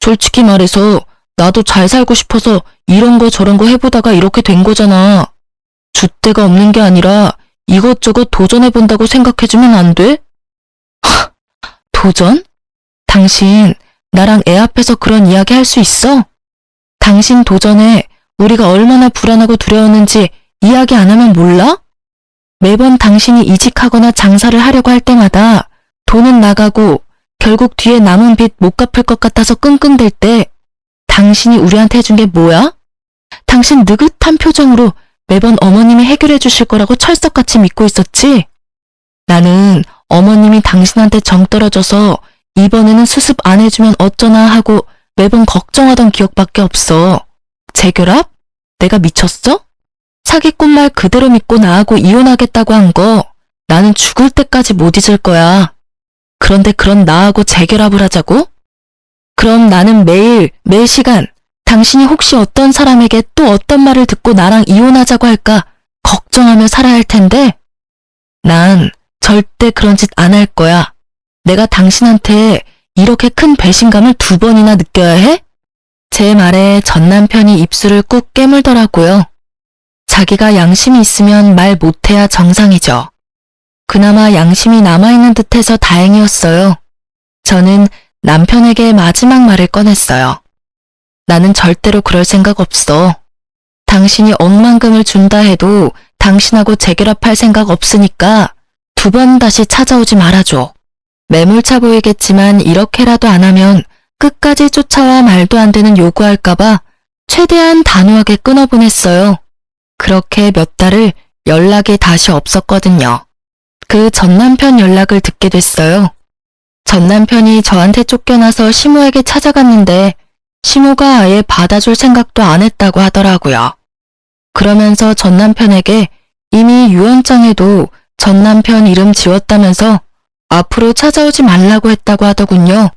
솔직히 말해서 나도 잘 살고 싶어서 이런 거 저런 거 해보다가 이렇게 된 거잖아. 줏대가 없는 게 아니라 이것저것 도전해본다고 생각해주면 안 돼? 도전? 당신 나랑 애 앞에서 그런 이야기 할 수 있어? 당신 도전에 우리가 얼마나 불안하고 두려웠는지 이야기 안 하면 몰라? 매번 당신이 이직하거나 장사를 하려고 할 때마다 돈은 나가고 결국 뒤에 남은 빚 못 갚을 것 같아서 끙끙댈 때 당신이 우리한테 해준 게 뭐야? 당신 느긋한 표정으로 매번 어머님이 해결해 주실 거라고 철석같이 믿고 있었지? 나는 어머님이 당신한테 정 떨어져서 이번에는 수습 안 해주면 어쩌나 하고 매번 걱정하던 기억밖에 없어. 재결합? 내가 미쳤어? 사기꾼 말 그대로 믿고 나하고 이혼하겠다고 한 거 나는 죽을 때까지 못 잊을 거야. 그런데 그런 나하고 재결합을 하자고? 그럼 나는 매일, 매시간 당신이 혹시 어떤 사람에게 또 어떤 말을 듣고 나랑 이혼하자고 할까 걱정하며 살아야 할 텐데 난 절대 그런 짓 안 할 거야. 내가 당신한테 이렇게 큰 배신감을 2번이나 느껴야 해? 제 말에 전 남편이 입술을 꾹 깨물더라고요. 자기가 양심이 있으면 말 못해야 정상이죠. 그나마 양심이 남아있는 듯해서 다행이었어요. 저는 남편에게 마지막 말을 꺼냈어요. 나는 절대로 그럴 생각 없어. 당신이 억만금을 준다 해도 당신하고 재결합할 생각 없으니까 2번 다시 찾아오지 말아줘. 매몰차 보이겠지만 이렇게라도 안 하면 끝까지 쫓아와 말도 안 되는 요구할까봐 최대한 단호하게 끊어보냈어요. 그렇게 몇 달을 연락이 다시 없었거든요. 그 전남편 연락을 듣게 됐어요. 전남편이 저한테 쫓겨나서 시모에게 찾아갔는데 시모가 아예 받아줄 생각도 안 했다고 하더라고요. 그러면서 전남편에게 이미 유언장에도 전남편 이름 지웠다면서 앞으로 찾아오지 말라고 했다고 하더군요.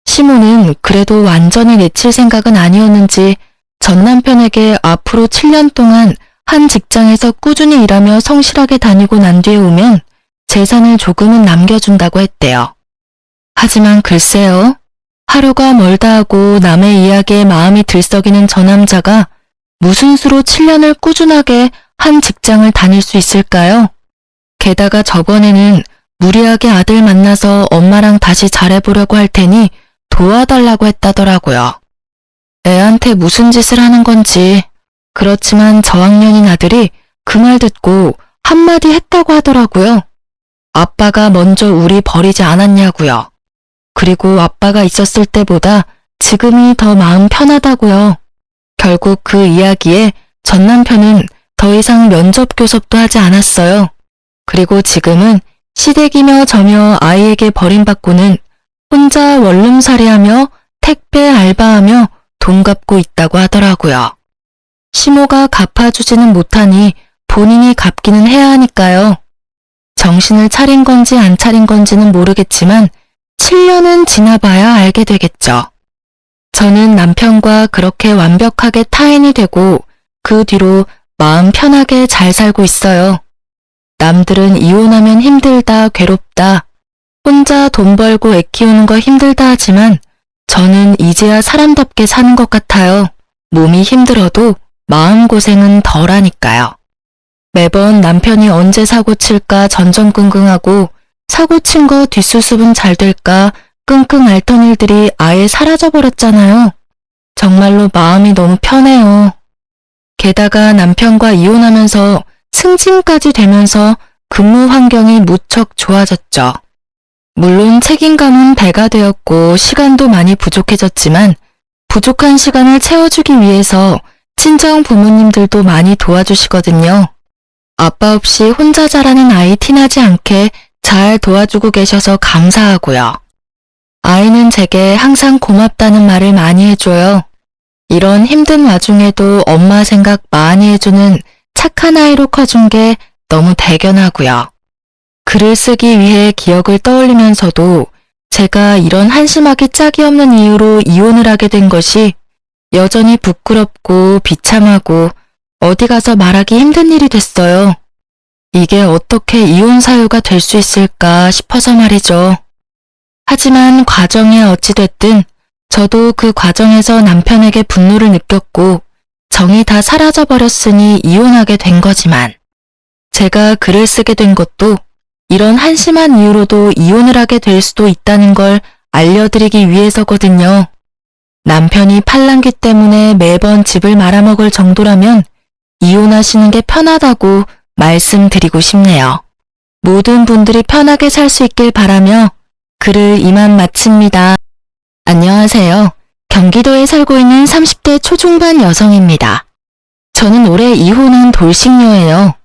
시모는 그래도 완전히 내칠 생각은 아니었는지 전남편에게 앞으로 7년 동안 한 직장에서 꾸준히 일하며 성실하게 다니고 난 뒤에 오면 재산을 조금은 남겨준다고 했대요. 하지만 글쎄요. 하루가 멀다 하고 남의 이야기에 마음이 들썩이는 저 남자가 무슨 수로 7년을 꾸준하게 한 직장을 다닐 수 있을까요? 게다가 저번에는 무리하게 아들 만나서 엄마랑 다시 잘해보려고 할 테니 도와달라고 했다더라고요. 애한테 무슨 짓을 하는 건지. 그렇지만 저학년인 아들이 그 말 듣고 한마디 했다고 하더라고요. 아빠가 먼저 우리 버리지 않았냐고요. 그리고 아빠가 있었을 때보다 지금이 더 마음 편하다고요. 결국 그 이야기에 전 남편은 더 이상 면접 교섭도 하지 않았어요. 그리고 지금은 시댁이며 저며 아이에게 버림받고는 혼자 원룸살이하며 택배 알바하며 돈 갚고 있다고 하더라고요. 시모가 갚아주지는 못하니 본인이 갚기는 해야 하니까요. 정신을 차린 건지 안 차린 건지는 모르겠지만 7년은 지나봐야 알게 되겠죠. 저는 남편과 그렇게 완벽하게 타인이 되고 그 뒤로 마음 편하게 잘 살고 있어요. 남들은 이혼하면 힘들다, 괴롭다, 혼자 돈 벌고 애 키우는 거 힘들다 하지만 저는 이제야 사람답게 사는 것 같아요. 몸이 힘들어도 마음고생은 덜하니까요. 매번 남편이 언제 사고 칠까 전전긍긍하고 사고 친 거 뒷수습은 잘 될까 끙끙 앓던 일들이 아예 사라져버렸잖아요. 정말로 마음이 너무 편해요. 게다가 남편과 이혼하면서 승진까지 되면서 근무 환경이 무척 좋아졌죠. 물론 책임감은 배가 되었고 시간도 많이 부족해졌지만 부족한 시간을 채워주기 위해서 친정 부모님들도 많이 도와주시거든요. 아빠 없이 혼자 자라는 아이 티나지 않게 잘 도와주고 계셔서 감사하고요. 아이는 제게 항상 고맙다는 말을 많이 해줘요. 이런 힘든 와중에도 엄마 생각 많이 해주는 착한 아이로 커준 게 너무 대견하고요. 글을 쓰기 위해 기억을 떠올리면서도 제가 이런 한심하기 짝이 없는 이유로 이혼을 하게 된 것이 여전히 부끄럽고 비참하고 어디 가서 말하기 힘든 일이 됐어요. 이게 어떻게 이혼 사유가 될 수 있을까 싶어서 말이죠. 하지만 과정이 어찌됐든 저도 그 과정에서 남편에게 분노를 느꼈고 정이 다 사라져버렸으니 이혼하게 된 거지만 제가 글을 쓰게 된 것도 이런 한심한 이유로도 이혼을 하게 될 수도 있다는 걸 알려드리기 위해서거든요. 남편이 팔랑귀 때문에 매번 집을 말아먹을 정도라면 이혼하시는 게 편하다고 말씀드리고 싶네요. 모든 분들이 편하게 살 수 있길 바라며 글을 이만 마칩니다. 안녕하세요. 경기도에 살고 있는 30대 초중반 여성입니다. 저는 올해 이혼한 돌싱녀예요.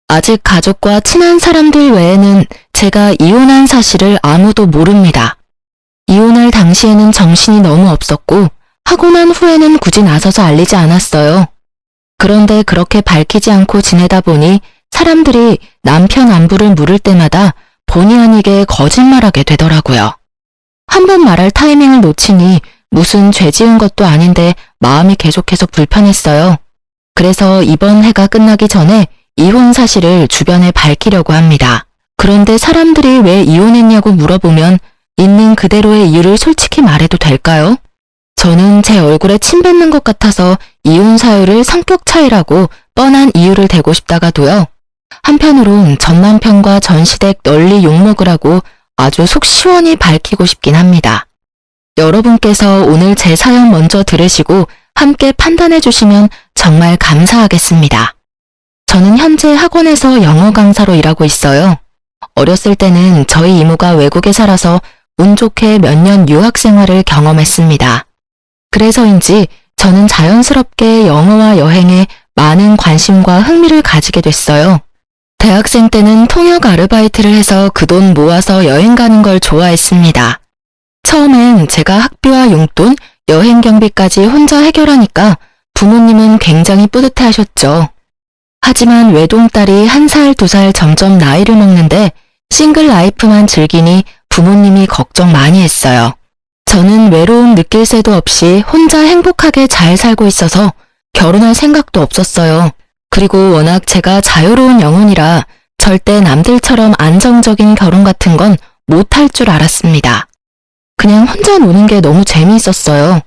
아직 가족과 친한 사람들 외에는 제가 이혼한 사실을 아무도 모릅니다. 이혼할 당시에는 정신이 너무 없었고 하고 난 후에는 굳이 나서서 알리지 않았어요. 그런데 그렇게 밝히지 않고 지내다 보니 사람들이 남편 안부를 물을 때마다 본의 아니게 거짓말하게 되더라고요. 한 번 말할 타이밍을 놓치니 무슨 죄 지은 것도 아닌데 마음이 계속해서 불편했어요. 그래서 이번 해가 끝나기 전에 이혼 사실을 주변에 밝히려고 합니다. 그런데 사람들이 왜 이혼했냐고 물어보면 있는 그대로의 이유를 솔직히 말해도 될까요? 저는 제 얼굴에 침 뱉는 것 같아서 이혼 사유를 성격 차이라고 뻔한 이유를 대고 싶다가도요. 한편으론 전 남편과 전 시댁 널리 욕먹으라고 아주 속 시원히 밝히고 싶긴 합니다. 여러분께서 오늘 제 사연 먼저 들으시고 함께 판단해 주시면 정말 감사하겠습니다. 저는 현재 학원에서 영어 강사로 일하고 있어요. 어렸을 때는 저희 이모가 외국에 살아서 운 좋게 몇 년 유학 생활을 경험했습니다. 그래서인지 저는 자연스럽게 영어와 여행에 많은 관심과 흥미를 가지게 됐어요. 대학생 때는 통역 아르바이트를 해서 그 돈 모아서 여행 가는 걸 좋아했습니다. 처음엔 제가 학비와 용돈, 여행 경비까지 혼자 해결하니까 부모님은 굉장히 뿌듯해하셨죠. 하지만 외동딸이 1살, 2살 점점 나이를 먹는데 싱글 라이프만 즐기니 부모님이 걱정 많이 했어요. 저는 외로움 느낄 새도 없이 혼자 행복하게 잘 살고 있어서 결혼할 생각도 없었어요. 그리고 워낙 제가 자유로운 영혼이라 절대 남들처럼 안정적인 결혼 같은 건 못할 줄 알았습니다. 그냥 혼자 노는 게 너무 재미있었어요.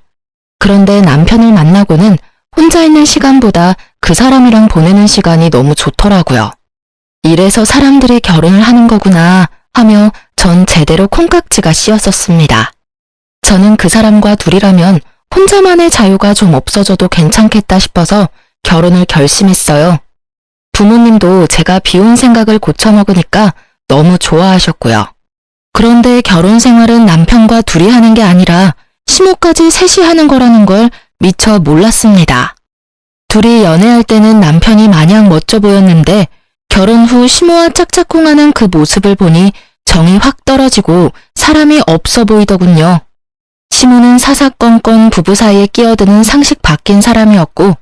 그런데 남편을 만나고는 혼자 있는 시간보다 그 사람이랑 보내는 시간이 너무 좋더라고요. 이래서 사람들이 결혼을 하는 거구나 하며 전 제대로 콩깍지가 씌었었습니다. 저는 그 사람과 둘이라면 혼자만의 자유가 좀 없어져도 괜찮겠다 싶어서 결혼을 결심했어요. 부모님도 제가 비혼 생각을 고쳐먹으니까 너무 좋아하셨고요. 그런데 결혼 생활은 남편과 둘이 하는 게 아니라 시모까지 셋이 하는 거라는 걸 미처 몰랐습니다. 둘이 연애할 때는 남편이 마냥 멋져 보였는데 결혼 후 시모와 짝짝꿍하는 그 모습을 보니 정이 확 떨어지고 사람이 없어 보이더군요. 시모는 사사건건 부부 사이에 끼어드는 상식 바뀐 사람이었고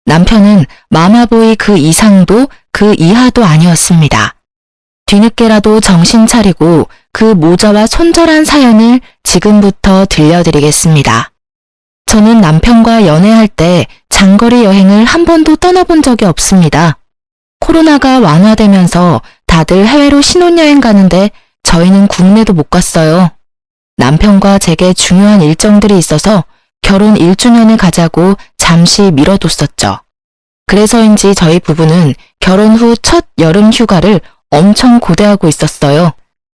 남편은 마마보이 그 이상도 그 이하도 아니었습니다. 뒤늦게라도 정신 차리고 그 모자와 손절한 사연을 지금부터 들려드리겠습니다. 저는 남편과 연애할 때 장거리 여행을 한 번도 떠나본 적이 없습니다. 코로나가 완화되면서 다들 해외로 신혼여행 가는데 저희는 국내도 못 갔어요. 남편과 제게 중요한 일정들이 있어서 결혼 1주년을 가자고 잠시 미뤄뒀었죠. 그래서인지 저희 부부는 결혼 후 첫 여름 휴가를 엄청 고대하고 있었어요.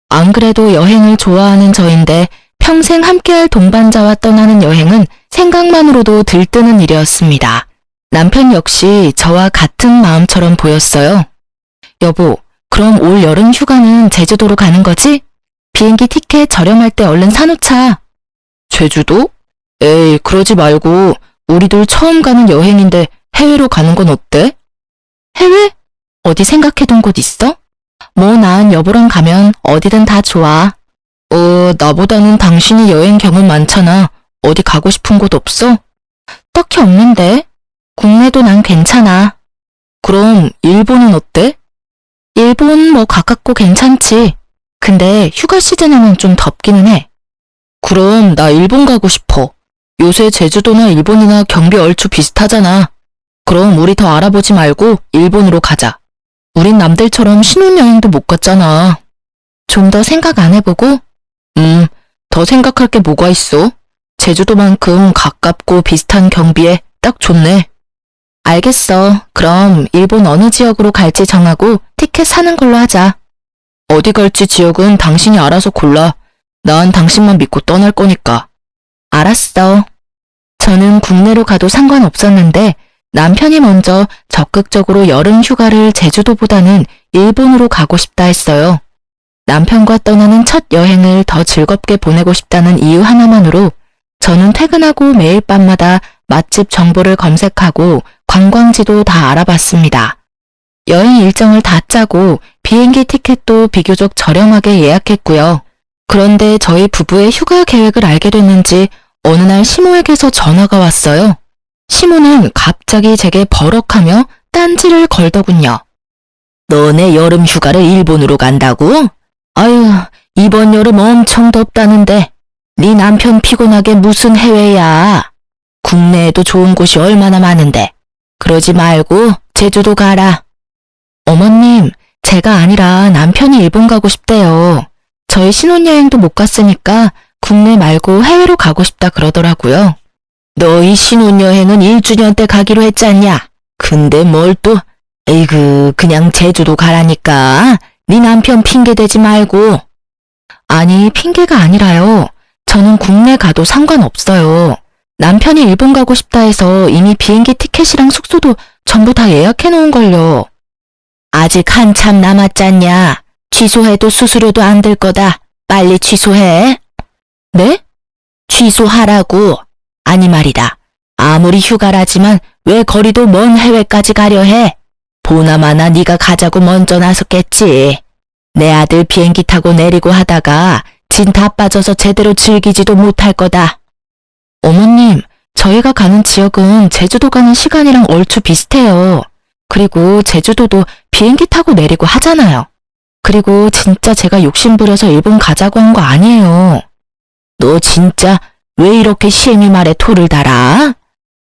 안 그래도 여행을 좋아하는 저인데 평생 함께할 동반자와 떠나는 여행은 생각만으로도 들뜨는 일이었습니다. 남편 역시 저와 같은 마음처럼 보였어요. 여보, 그럼 올 여름 휴가는 제주도로 가는 거지? 비행기 티켓 저렴할 때 얼른 사놓자. 제주도? 에이, 그러지 말고 우리들 처음 가는 여행인데 해외로 가는 건 어때? 해외? 어디 생각해둔 곳 있어? 뭐 난 여보랑 가면 어디든 다 좋아. 나보다는 당신이 여행 경험 많잖아. 어디 가고 싶은 곳 없어? 딱히 없는데. 국내도 난 괜찮아. 그럼 일본은 어때? 일본 뭐 가깝고 괜찮지. 근데 휴가 시즌에는 좀 덥기는 해. 그럼 나 일본 가고 싶어. 요새 제주도나 일본이나 경비 얼추 비슷하잖아. 그럼 우리 더 알아보지 말고 일본으로 가자. 우린 남들처럼 신혼여행도 못 갔잖아. 좀 더 생각 안 해보고? 더 생각할 게 뭐가 있어? 제주도만큼 가깝고 비슷한 경비에 딱 좋네. 알겠어. 그럼 일본 어느 지역으로 갈지 정하고 티켓 사는 걸로 하자. 어디 갈지 지역은 당신이 알아서 골라. 난 당신만 믿고 떠날 거니까. 알았어. 저는 국내로 가도 상관없었는데 남편이 먼저 적극적으로 여름 휴가를 제주도보다는 일본으로 가고 싶다 했어요. 남편과 떠나는 첫 여행을 더 즐겁게 보내고 싶다는 이유 하나만으로 저는 퇴근하고 매일 밤마다 맛집 정보를 검색하고 관광지도 다 알아봤습니다. 여행 일정을 다 짜고 비행기 티켓도 비교적 저렴하게 예약했고요. 그런데 저희 부부의 휴가 계획을 알게 됐는지 어느 날 시모에게서 전화가 왔어요. 시모는 갑자기 제게 버럭하며 딴지를 걸더군요. 너네 여름 휴가를 일본으로 간다고? 아유, 이번 여름 엄청 덥다는데 네 남편 피곤하게 무슨 해외야. 국내에도 좋은 곳이 얼마나 많은데. 그러지 말고 제주도 가라. 어머님, 제가 아니라 남편이 일본 가고 싶대요. 저희 신혼여행도 못 갔으니까 국내 말고 해외로 가고 싶다 그러더라고요. 너희 신혼여행은 1주년 때 가기로 했잖냐? 근데 뭘 또, 에이그, 그냥 제주도 가라니까. 네 남편 핑계대지 말고. 아니, 핑계가 아니라요. 저는 국내 가도 상관없어요. 남편이 일본 가고 싶다 해서 이미 비행기 티켓이랑 숙소도 전부 다 예약해놓은걸요. 아직 한참 남았잖냐. 취소해도 수수료도 안 들 거다. 빨리 취소해. 네? 취소하라고. 아니 말이다. 아무리 휴가라지만 왜 거리도 먼 해외까지 가려 해? 보나마나 네가 가자고 먼저 나섰겠지. 내 아들 비행기 타고 내리고 하다가 진 다 빠져서 제대로 즐기지도 못할 거다. 어머님, 저희가 가는 지역은 제주도 가는 시간이랑 얼추 비슷해요. 그리고 제주도도 비행기 타고 내리고 하잖아요. 그리고 진짜 제가 욕심부려서 일본 가자고 한 거 아니에요. 너 진짜 왜 이렇게 시애미 말에 토를 달아?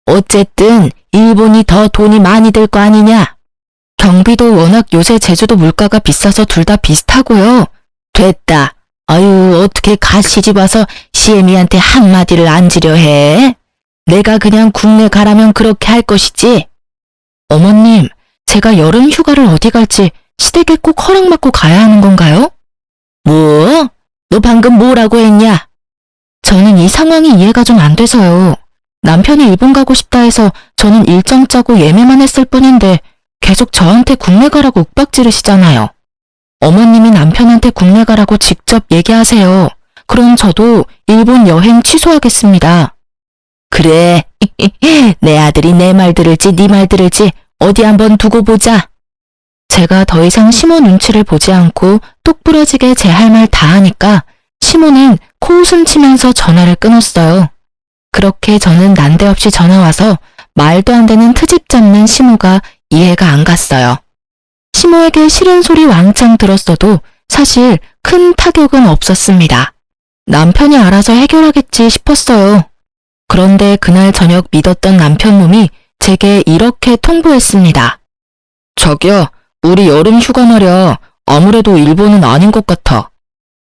어쨌든 일본이 더 돈이 많이 들 거 아니냐? 경비도 워낙 요새 제주도 물가가 비싸서 둘 다 비슷하고요. 됐다. 아유, 어떻게 가시집 와서 시애미한테 한마디를 안 지려 해? 내가 그냥 국내 가라면 그렇게 할 것이지. 어머님, 제가 여름 휴가를 어디 갈지 시댁에 꼭 허락받고 가야 하는 건가요? 뭐? 너 방금 뭐라고 했냐? 저는 이 상황이 이해가 좀 안 돼서요. 남편이 일본 가고 싶다 해서 저는 일정 짜고 예매만 했을 뿐인데 계속 저한테 국내 가라고 윽박 지르시잖아요. 어머님이 남편한테 국내 가라고 직접 얘기하세요. 그럼 저도 일본 여행 취소하겠습니다. 그래, 내 아들이 내 말 들을지 네 말 들을지 어디 한번 두고 보자. 제가 더 이상 시모 눈치를 보지 않고 똑부러지게 제 할 말 다 하니까 시모는 코웃음 치면서 전화를 끊었어요. 그렇게 저는 난데없이 전화와서 말도 안 되는 트집 잡는 시모가 이해가 안 갔어요. 시모에게 싫은 소리 왕창 들었어도 사실 큰 타격은 없었습니다. 남편이 알아서 해결하겠지 싶었어요. 그런데 그날 저녁 믿었던 남편 놈이 제게 이렇게 통보했습니다. 자기야, 우리 여름 휴가 말이야. 아무래도 일본은 아닌 것 같아.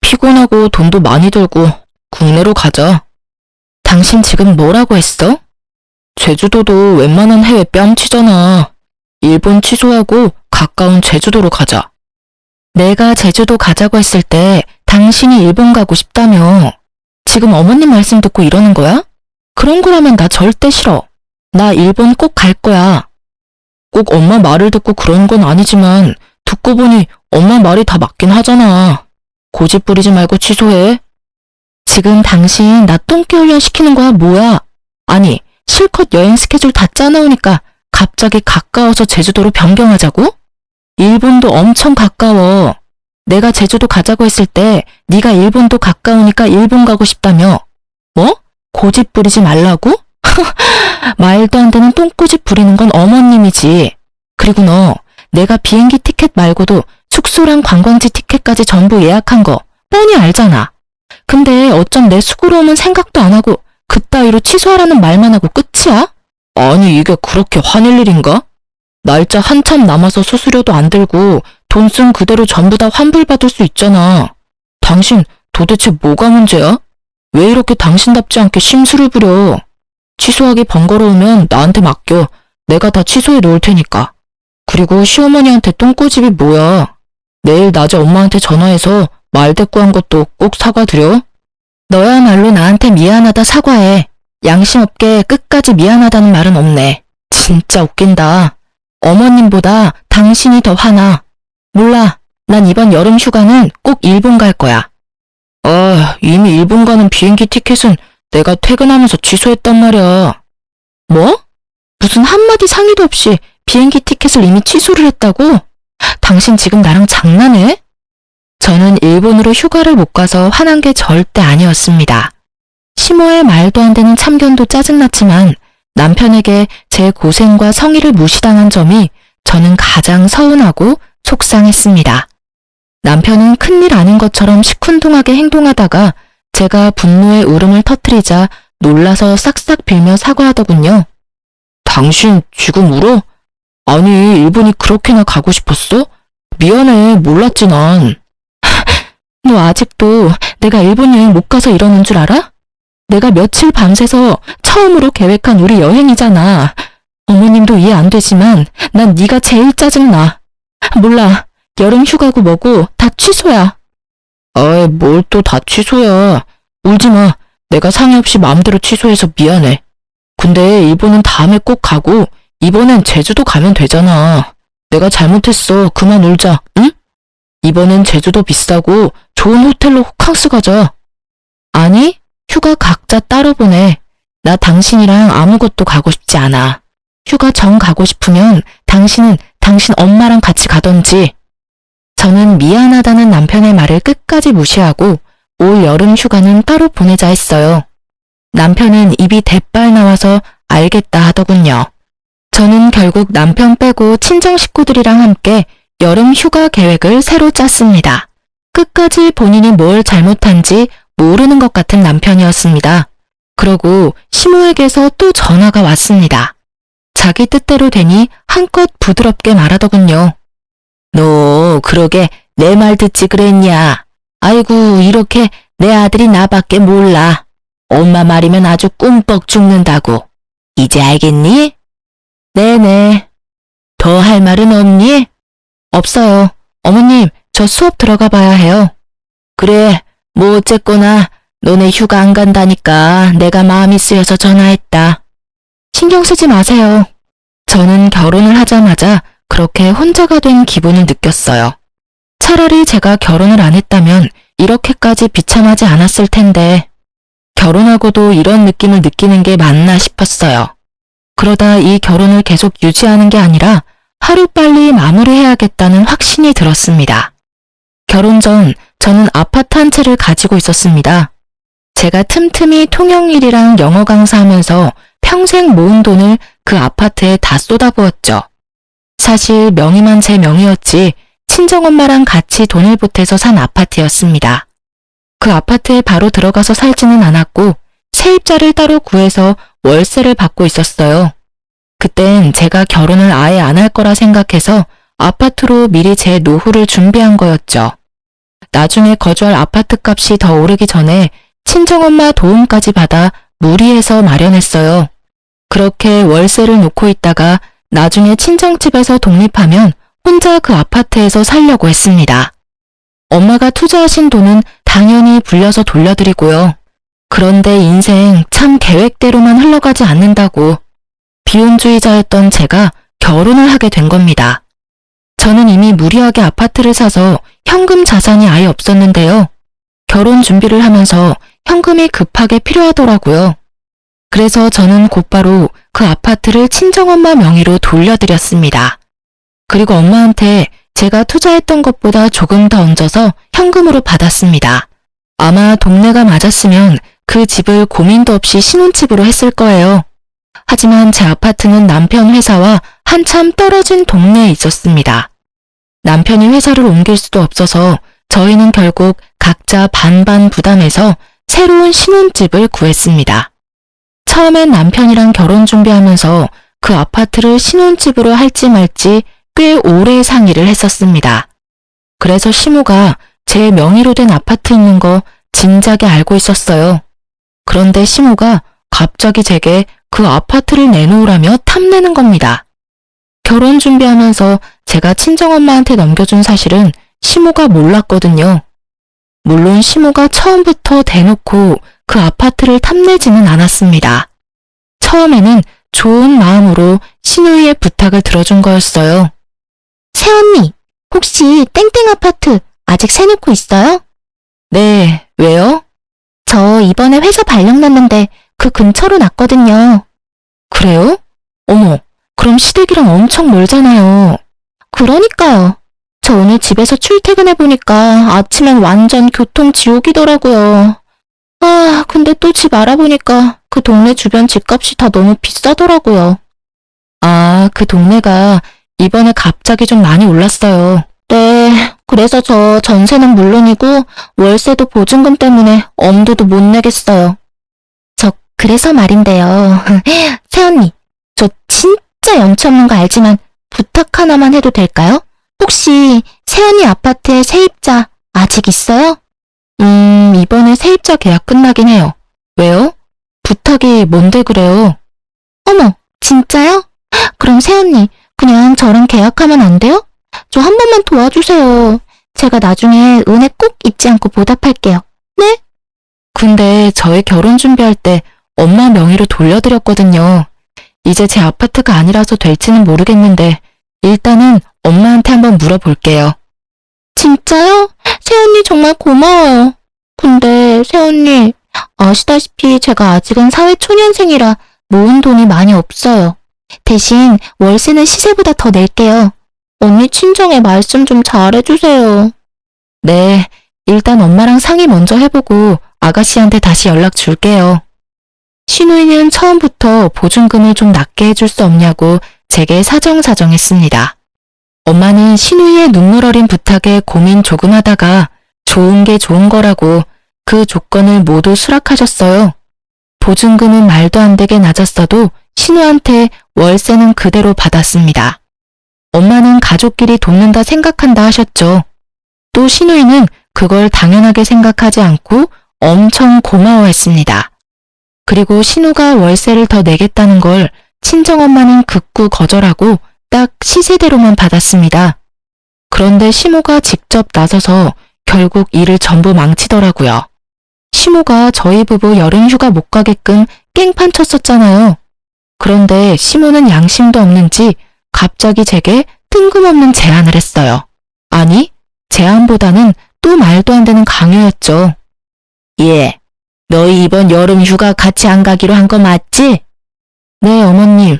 피곤하고 돈도 많이 들고 국내로 가자. 당신 지금 뭐라고 했어? 제주도도 웬만한 해외 뺨치잖아. 일본 취소하고 가까운 제주도로 가자. 내가 제주도 가자고 했을 때 당신이 일본 가고 싶다며. 지금 어머님 말씀 듣고 이러는 거야? 그런 거라면 나 절대 싫어. 나 일본 꼭 갈 거야. 꼭 엄마 말을 듣고 그런 건 아니지만 듣고 보니 엄마 말이 다 맞긴 하잖아. 고집 부리지 말고 취소해. 지금 당신 나 똥개 훈련 시키는 거야 뭐야? 아니 실컷 여행 스케줄 다 짜놓으니까 갑자기 가까워서 제주도로 변경하자고? 일본도 엄청 가까워. 내가 제주도 가자고 했을 때 네가 일본도 가까우니까 일본 가고 싶다며. 뭐? 고집 부리지 말라고? 말도 안 되는 똥꼬집 부리는 건 어머님이지. 그리고 너 내가 비행기 티켓 말고도 숙소랑 관광지 티켓까지 전부 예약한 거 뻔히 알잖아. 근데 어쩜 내 수고로움은 생각도 안 하고 그따위로 취소하라는 말만 하고 끝이야? 아니 이게 그렇게 화낼 일인가? 날짜 한참 남아서 수수료도 안 들고 돈 쓴 그대로 전부 다 환불받을 수 있잖아. 당신 도대체 뭐가 문제야? 왜 이렇게 당신답지 않게 심술을 부려? 취소하기 번거로우면 나한테 맡겨. 내가 다 취소해 놓을 테니까. 그리고 시어머니한테 똥꼬집이 뭐야? 내일 낮에 엄마한테 전화해서 말대꾸한 것도 꼭 사과드려. 너야말로 나한테 미안하다 사과해. 양심 없게 끝까지 미안하다는 말은 없네. 진짜 웃긴다. 어머님보다 당신이 더 화나. 몰라. 난 이번 여름 휴가는 꼭 일본 갈 거야. 아, 이미 일본 가는 비행기 티켓은 내가 퇴근하면서 취소했단 말이야. 뭐? 무슨 한마디 상의도 없이 비행기 티켓을 이미 취소를 했다고? 당신 지금 나랑 장난해? 저는 일본으로 휴가를 못 가서 화난 게 절대 아니었습니다. 시모의 말도 안 되는 참견도 짜증났지만 남편에게 제 고생과 성의를 무시당한 점이 저는 가장 서운하고 속상했습니다. 남편은 큰일 아닌 것처럼 시큰둥하게 행동하다가 제가 분노의 울음을 터뜨리자 놀라서 싹싹 빌며 사과하더군요. 당신 지금 울어? 아니 일본이 그렇게나 가고 싶었어? 미안해 몰랐지 난. 너 아직도 내가 일본 여행 못 가서 이러는 줄 알아? 내가 며칠 밤새서 처음으로 계획한 우리 여행이잖아. 어머님도 이해 안 되지만 난 네가 제일 짜증나. 몰라. 여름 휴가고 뭐고 다 취소야. 아이, 뭘 또 다 취소야. 울지 마. 내가 상의 없이 마음대로 취소해서 미안해. 근데 일본은 다음에 꼭 가고 이번엔 제주도 가면 되잖아. 내가 잘못했어. 그만 울자. 응? 이번엔 제주도 비싸고 좋은 호텔로 호캉스 가자. 아니, 휴가 각자 따로 보내. 나 당신이랑 아무것도 가고 싶지 않아. 휴가 정 가고 싶으면 당신은 당신 엄마랑 같이 가던지. 저는 미안하다는 남편의 말을 끝까지 무시하고 올 여름 휴가는 따로 보내자 했어요. 남편은 입이 대빨 나와서 알겠다 하더군요. 저는 결국 남편 빼고 친정 식구들이랑 함께 여름 휴가 계획을 새로 짰습니다. 끝까지 본인이 뭘 잘못한지 모르는 것 같은 남편이었습니다. 그러고 시모에게서 또 전화가 왔습니다. 자기 뜻대로 되니 한껏 부드럽게 말하더군요. 너 그러게 내 말 듣지 그랬냐? 아이고, 이렇게 내 아들이 나밖에 몰라. 엄마 말이면 아주 꿈뻑 죽는다고. 이제 알겠니? 네네. 더 할 말은 없니? 없어요. 어머님, 저 수업 들어가 봐야 해요. 그래, 뭐 어쨌거나 너네 휴가 안 간다니까 내가 마음이 쓰여서 전화했다. 신경 쓰지 마세요. 저는 결혼을 하자마자 그렇게 혼자가 된 기분을 느꼈어요. 차라리 제가 결혼을 안 했다면 이렇게까지 비참하지 않았을 텐데 결혼하고도 이런 느낌을 느끼는 게 맞나 싶었어요. 그러다 이 결혼을 계속 유지하는 게 아니라 하루빨리 마무리해야겠다는 확신이 들었습니다. 결혼 전 저는 아파트 한 채를 가지고 있었습니다. 제가 틈틈이 통영일이랑 영어 강사하면서 평생 모은 돈을 그 아파트에 다 쏟아부었죠. 사실 명의만 제 명의였지 친정엄마랑 같이 돈을 보태서 산 아파트였습니다. 그 아파트에 바로 들어가서 살지는 않았고 세입자를 따로 구해서 월세를 받고 있었어요. 그땐 제가 결혼을 아예 안 할 거라 생각해서 아파트로 미리 제 노후를 준비한 거였죠. 나중에 거주할 아파트 값이 더 오르기 전에 친정엄마 도움까지 받아 무리해서 마련했어요. 그렇게 월세를 놓고 있다가 나중에 친정집에서 독립하면 혼자 그 아파트에서 살려고 했습니다. 엄마가 투자하신 돈은 당연히 불려서 돌려드리고요. 그런데 인생 참 계획대로만 흘러가지 않는다고 비혼주의자였던 제가 결혼을 하게 된 겁니다. 저는 이미 무리하게 아파트를 사서 현금 자산이 아예 없었는데요. 결혼 준비를 하면서 현금이 급하게 필요하더라고요. 그래서 저는 곧바로 그 아파트를 친정엄마 명의로 돌려드렸습니다. 그리고 엄마한테 제가 투자했던 것보다 조금 더 얹어서 현금으로 받았습니다. 아마 동네가 맞았으면 그 집을 고민도 없이 신혼집으로 했을 거예요. 하지만 제 아파트는 남편 회사와 한참 떨어진 동네에 있었습니다. 남편이 회사를 옮길 수도 없어서 저희는 결국 각자 반반 부담해서 새로운 신혼집을 구했습니다. 처음엔 남편이랑 결혼 준비하면서 그 아파트를 신혼집으로 할지 말지 꽤 오래 상의를 했었습니다. 그래서 시모가 제 명의로 된 아파트 있는 거 진작에 알고 있었어요. 그런데 시모가 갑자기 제게 그 아파트를 내놓으라며 탐내는 겁니다. 결혼 준비하면서 제가 친정엄마한테 넘겨준 사실은 시모가 몰랐거든요. 물론 시모가 처음부터 대놓고 그 아파트를 탐내지는 않았습니다. 처음에는 좋은 마음으로 시누이의 부탁을 들어준 거였어요. 새언니, 혹시 땡땡 아파트 아직 세놓고 있어요? 네, 왜요? 저 이번에 회사 발령 났는데 그 근처로 났거든요. 그래요? 어머, 그럼 시댁이랑 엄청 멀잖아요. 그러니까요. 저 오늘 집에서 출퇴근해보니까 아침엔 완전 교통지옥이더라고요. 아, 근데 또 집 알아보니까 그 동네 주변 집값이 다 너무 비싸더라고요. 아, 그 동네가 이번에 갑자기 좀 많이 올랐어요. 네, 그래서 저 전세는 물론이고 월세도 보증금 때문에 엄두도 못 내겠어요. 저 그래서 말인데요. 새언니, 저 진짜 연치 없는 거 알지만 부탁 하나만 해도 될까요? 혹시 새언니 아파트에 세입자 아직 있어요? 이번에 세입자 계약 끝나긴 해요. 왜요? 부탁이 뭔데 그래요? 어머, 진짜요? 그럼 새언니, 그냥 저랑 계약하면 안 돼요? 저 한 번만 도와주세요. 제가 나중에 은혜 꼭 잊지 않고 보답할게요. 네? 근데 저희 결혼 준비할 때 엄마 명의로 돌려드렸거든요. 이제 제 아파트가 아니라서 될지는 모르겠는데 일단은 엄마한테 한번 물어볼게요. 진짜요? 새언니 정말 고마워요. 근데 새언니, 아시다시피 제가 아직은 사회초년생이라 모은 돈이 많이 없어요. 대신 월세는 시세보다 더 낼게요. 언니 친정에 말씀 좀 잘해주세요. 네, 일단 엄마랑 상의 먼저 해보고 아가씨한테 다시 연락 줄게요. 신우이는 처음부터 보증금을 좀 낮게 해줄 수 없냐고 제게 사정사정했습니다. 엄마는 신우이의 눈물 어린 부탁에 고민 조금 하다가 좋은 게 좋은 거라고 그 조건을 모두 수락하셨어요. 보증금은 말도 안 되게 낮았어도 신우한테 월세는 그대로 받았습니다. 엄마는 가족끼리 돕는다 생각한다 하셨죠. 또 신우이는 그걸 당연하게 생각하지 않고 엄청 고마워했습니다. 그리고 신우가 월세를 더 내겠다는 걸 친정엄마는 극구 거절하고 딱 시세대로만 받았습니다. 그런데 시모가 직접 나서서 결국 일을 전부 망치더라고요. 시모가 저희 부부 여름휴가 못 가게끔 깽판 쳤었잖아요. 그런데 시모는 양심도 없는지 갑자기 제게 뜬금없는 제안을 했어요. 아니, 제안보다는 또 말도 안 되는 강요였죠. 예, 너희 이번 여름휴가 같이 안 가기로 한 거 맞지? 네, 어머님.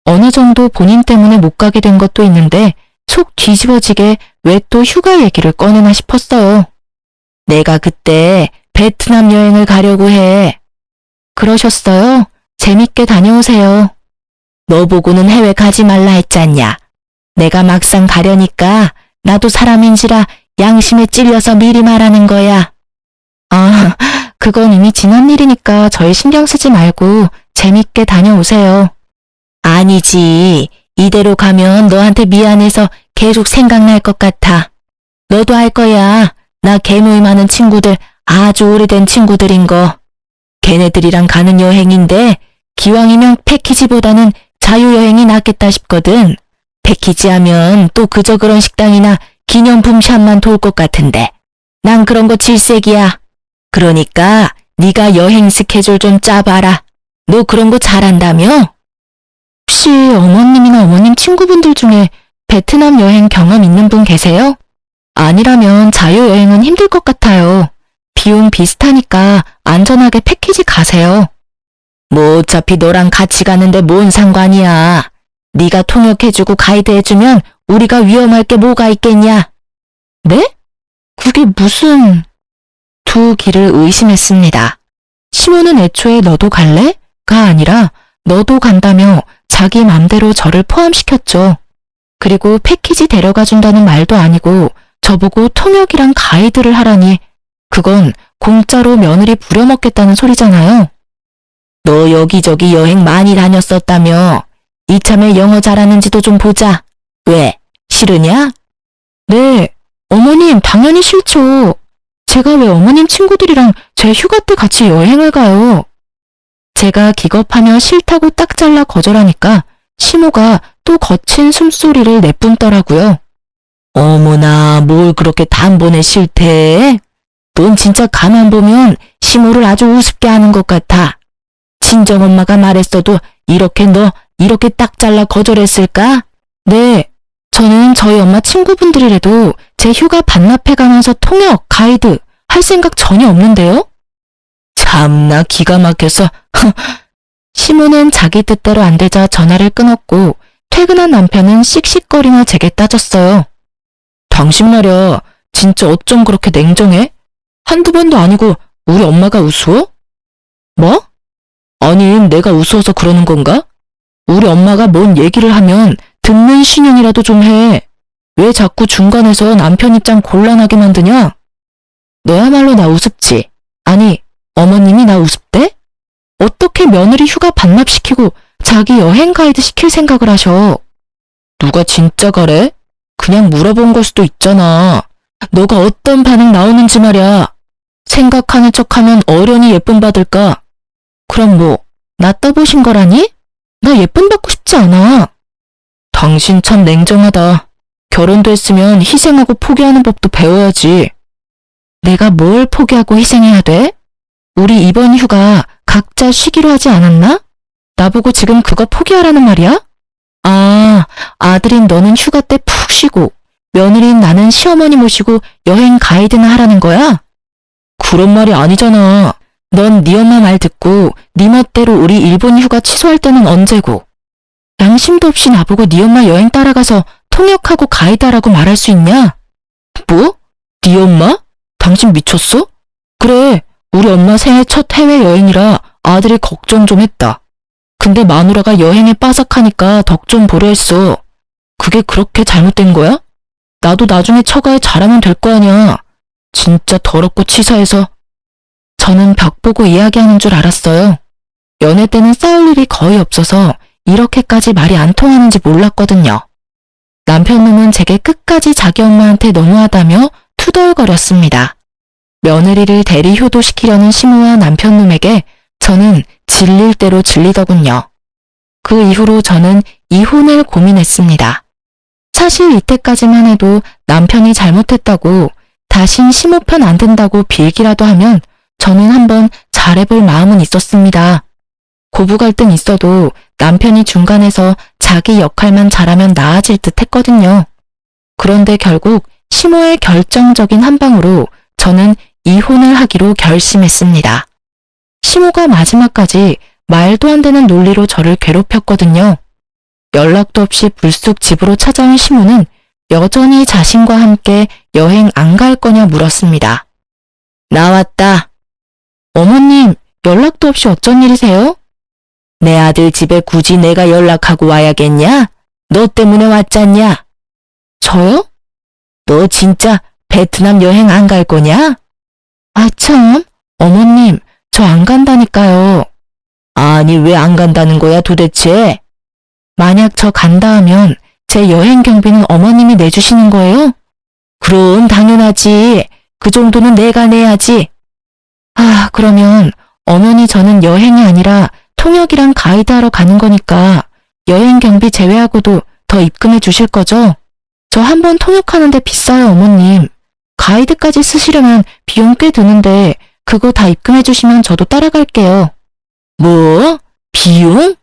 어느 정도 본인 때문에 못 가게 된 것도 있는데 속 뒤집어지게 왜 또 휴가 얘기를 꺼내나 싶었어요. 내가 그때 베트남 여행을 가려고 해. 그러셨어요? 재밌게 다녀오세요. 너 보고는 해외 가지 말라 했잖냐. 내가 막상 가려니까 나도 사람인지라 양심에 찔려서 미리 말하는 거야. 아, 그건 이미 지난 일이니까 저희 신경 쓰지 말고 재밌게 다녀오세요. 아니지. 이대로 가면 너한테 미안해서 계속 생각날 것 같아. 너도 알 거야. 나 개모임하는 친구들 아주 오래된 친구들인 거. 걔네들이랑 가는 여행인데 기왕이면 패키지보다는 자유여행이 낫겠다 싶거든. 패키지 하면 또 그저 그런 식당이나 기념품 샵만 돌 것 같은데. 난 그런 거 질색이야. 그러니까 네가 여행 스케줄 좀 짜봐라. 너 그런 거 잘한다며? 혹시 어머님이나 어머님 친구분들 중에 베트남 여행 경험 있는 분 계세요? 아니라면 자유여행은 힘들 것 같아요. 비용 비슷하니까 안전하게 패키지 가세요. 뭐 어차피 너랑 같이 가는데 뭔 상관이야. 네가 통역해주고 가이드해주면 우리가 위험할 게 뭐가 있겠냐? 네? 그게 무슨... 두 길을 의심했습니다. 시모는 애초에 너도 갈래? 가 아니라 너도 간다며 자기 맘대로 저를 포함시켰죠. 그리고 패키지 데려가준다는 말도 아니고 저보고 통역이랑 가이드를 하라니 그건 공짜로 며느리 부려먹겠다는 소리잖아요. 너 여기저기 여행 많이 다녔었다며. 이참에 영어 잘하는지도 좀 보자. 왜? 싫으냐? 네, 어머님 당연히 싫죠. 제가 왜 어머님 친구들이랑 제 휴가 때 같이 여행을 가요. 제가 기겁하며 싫다고 딱 잘라 거절하니까 시모가 또 거친 숨소리를 내뿜더라고요. 어머나, 뭘 그렇게 단번에 싫대? 넌 진짜 가만 보면 시모를 아주 우습게 하는 것 같아. 친정엄마가 말했어도 이렇게 딱 잘라 거절했을까? 네, 저는 저희 엄마 친구분들이라도 제 휴가 반납해가면서 통역, 가이드 할 생각 전혀 없는데요? 참나 기가 막혀서. 시모는 자기 뜻대로 안 되자 전화를 끊었고 퇴근한 남편은 씩씩거리며 제게 따졌어요. 당신 말이야, 진짜 어쩜 그렇게 냉정해? 한두 번도 아니고 우리 엄마가 우스워? 뭐? 아니, 내가 우스워서 그러는 건가? 우리 엄마가 뭔 얘기를 하면 듣는 신용이라도 좀 해. 왜 자꾸 중간에서 남편 입장 곤란하게 만드냐? 너야말로 나 우습지. 아니, 어머님이 나 우습대? 어떻게 며느리 휴가 반납시키고 자기 여행 가이드 시킬 생각을 하셔? 누가 진짜 가래? 그냥 물어본 걸 수도 있잖아. 너가 어떤 반응 나오는지 말이야. 생각하는 척하면 어련히 예쁨 받을까? 그럼 뭐, 나 떠보신 거라니? 나 예쁨 받고 싶지 않아. 당신 참 냉정하다. 결혼도 했으면 희생하고 포기하는 법도 배워야지. 내가 뭘 포기하고 희생해야 돼? 우리 이번 휴가 각자 쉬기로 하지 않았나? 나보고 지금 그거 포기하라는 말이야? 아, 아들인 너는 휴가 때 푹 쉬고 며느리인 나는 시어머니 모시고 여행 가이드나 하라는 거야? 그런 말이 아니잖아. 넌 네 엄마 말 듣고 네 멋대로 우리 일본 휴가 취소할 때는 언제고. 양심도 없이 나보고 네 엄마 여행 따라가서 통역하고 가이드하라고 말할 수 있냐? 뭐? 네 엄마? 당신 미쳤어? 그래, 우리 엄마 생애 첫 해외여행이라 아들이 걱정 좀 했다. 근데 마누라가 여행에 빠삭하니까 덕 좀 보려 했어. 그게 그렇게 잘못된 거야? 나도 나중에 처가에 잘하면 될 거 아니야. 진짜 더럽고 치사해서. 저는 벽 보고 이야기하는 줄 알았어요. 연애 때는 싸울 일이 거의 없어서 이렇게까지 말이 안 통하는지 몰랐거든요. 남편놈은 제게 끝까지 자기 엄마한테 너무하다며 투덜거렸습니다. 며느리를 대리 효도시키려는 시모와 남편놈에게 저는 질릴 대로 질리더군요. 그 이후로 저는 이혼을 고민했습니다. 사실 이때까지만 해도 남편이 잘못했다고 다신 시모 편 안 든다고 빌기라도 하면 저는 한번 잘해볼 마음은 있었습니다. 고부 갈등 있어도 남편이 중간에서 자기 역할만 잘하면 나아질 듯 했거든요. 그런데 결국 시모의 결정적인 한 방으로 저는 이혼을 하기로 결심했습니다. 시모가 마지막까지 말도 안 되는 논리로 저를 괴롭혔거든요. 연락도 없이 불쑥 집으로 찾아온 시모는 여전히 자신과 함께 여행 안 갈 거냐 물었습니다. 나왔다. 어머님, 연락도 없이 어쩐 일이세요? 내 아들 집에 굳이 내가 연락하고 와야겠냐? 너 때문에 왔잖냐? 저요? 너 진짜 베트남 여행 안 갈 거냐? 아 참, 어머님, 저 안 간다니까요. 아니 왜 안 간다는 거야 도대체? 만약 저 간다 하면 제 여행 경비는 어머님이 내주시는 거예요? 그럼 당연하지. 그 정도는 내가 내야지. 아, 그러면 어머니 저는 여행이 아니라 통역이랑 가이드하러 가는 거니까 여행 경비 제외하고도 더 입금해 주실 거죠? 저 한 번 통역하는데 비싸요, 어머님. 가이드까지 쓰시려면 비용 꽤 드는데 그거 다 입금해 주시면 저도 따라갈게요. 뭐? 비용?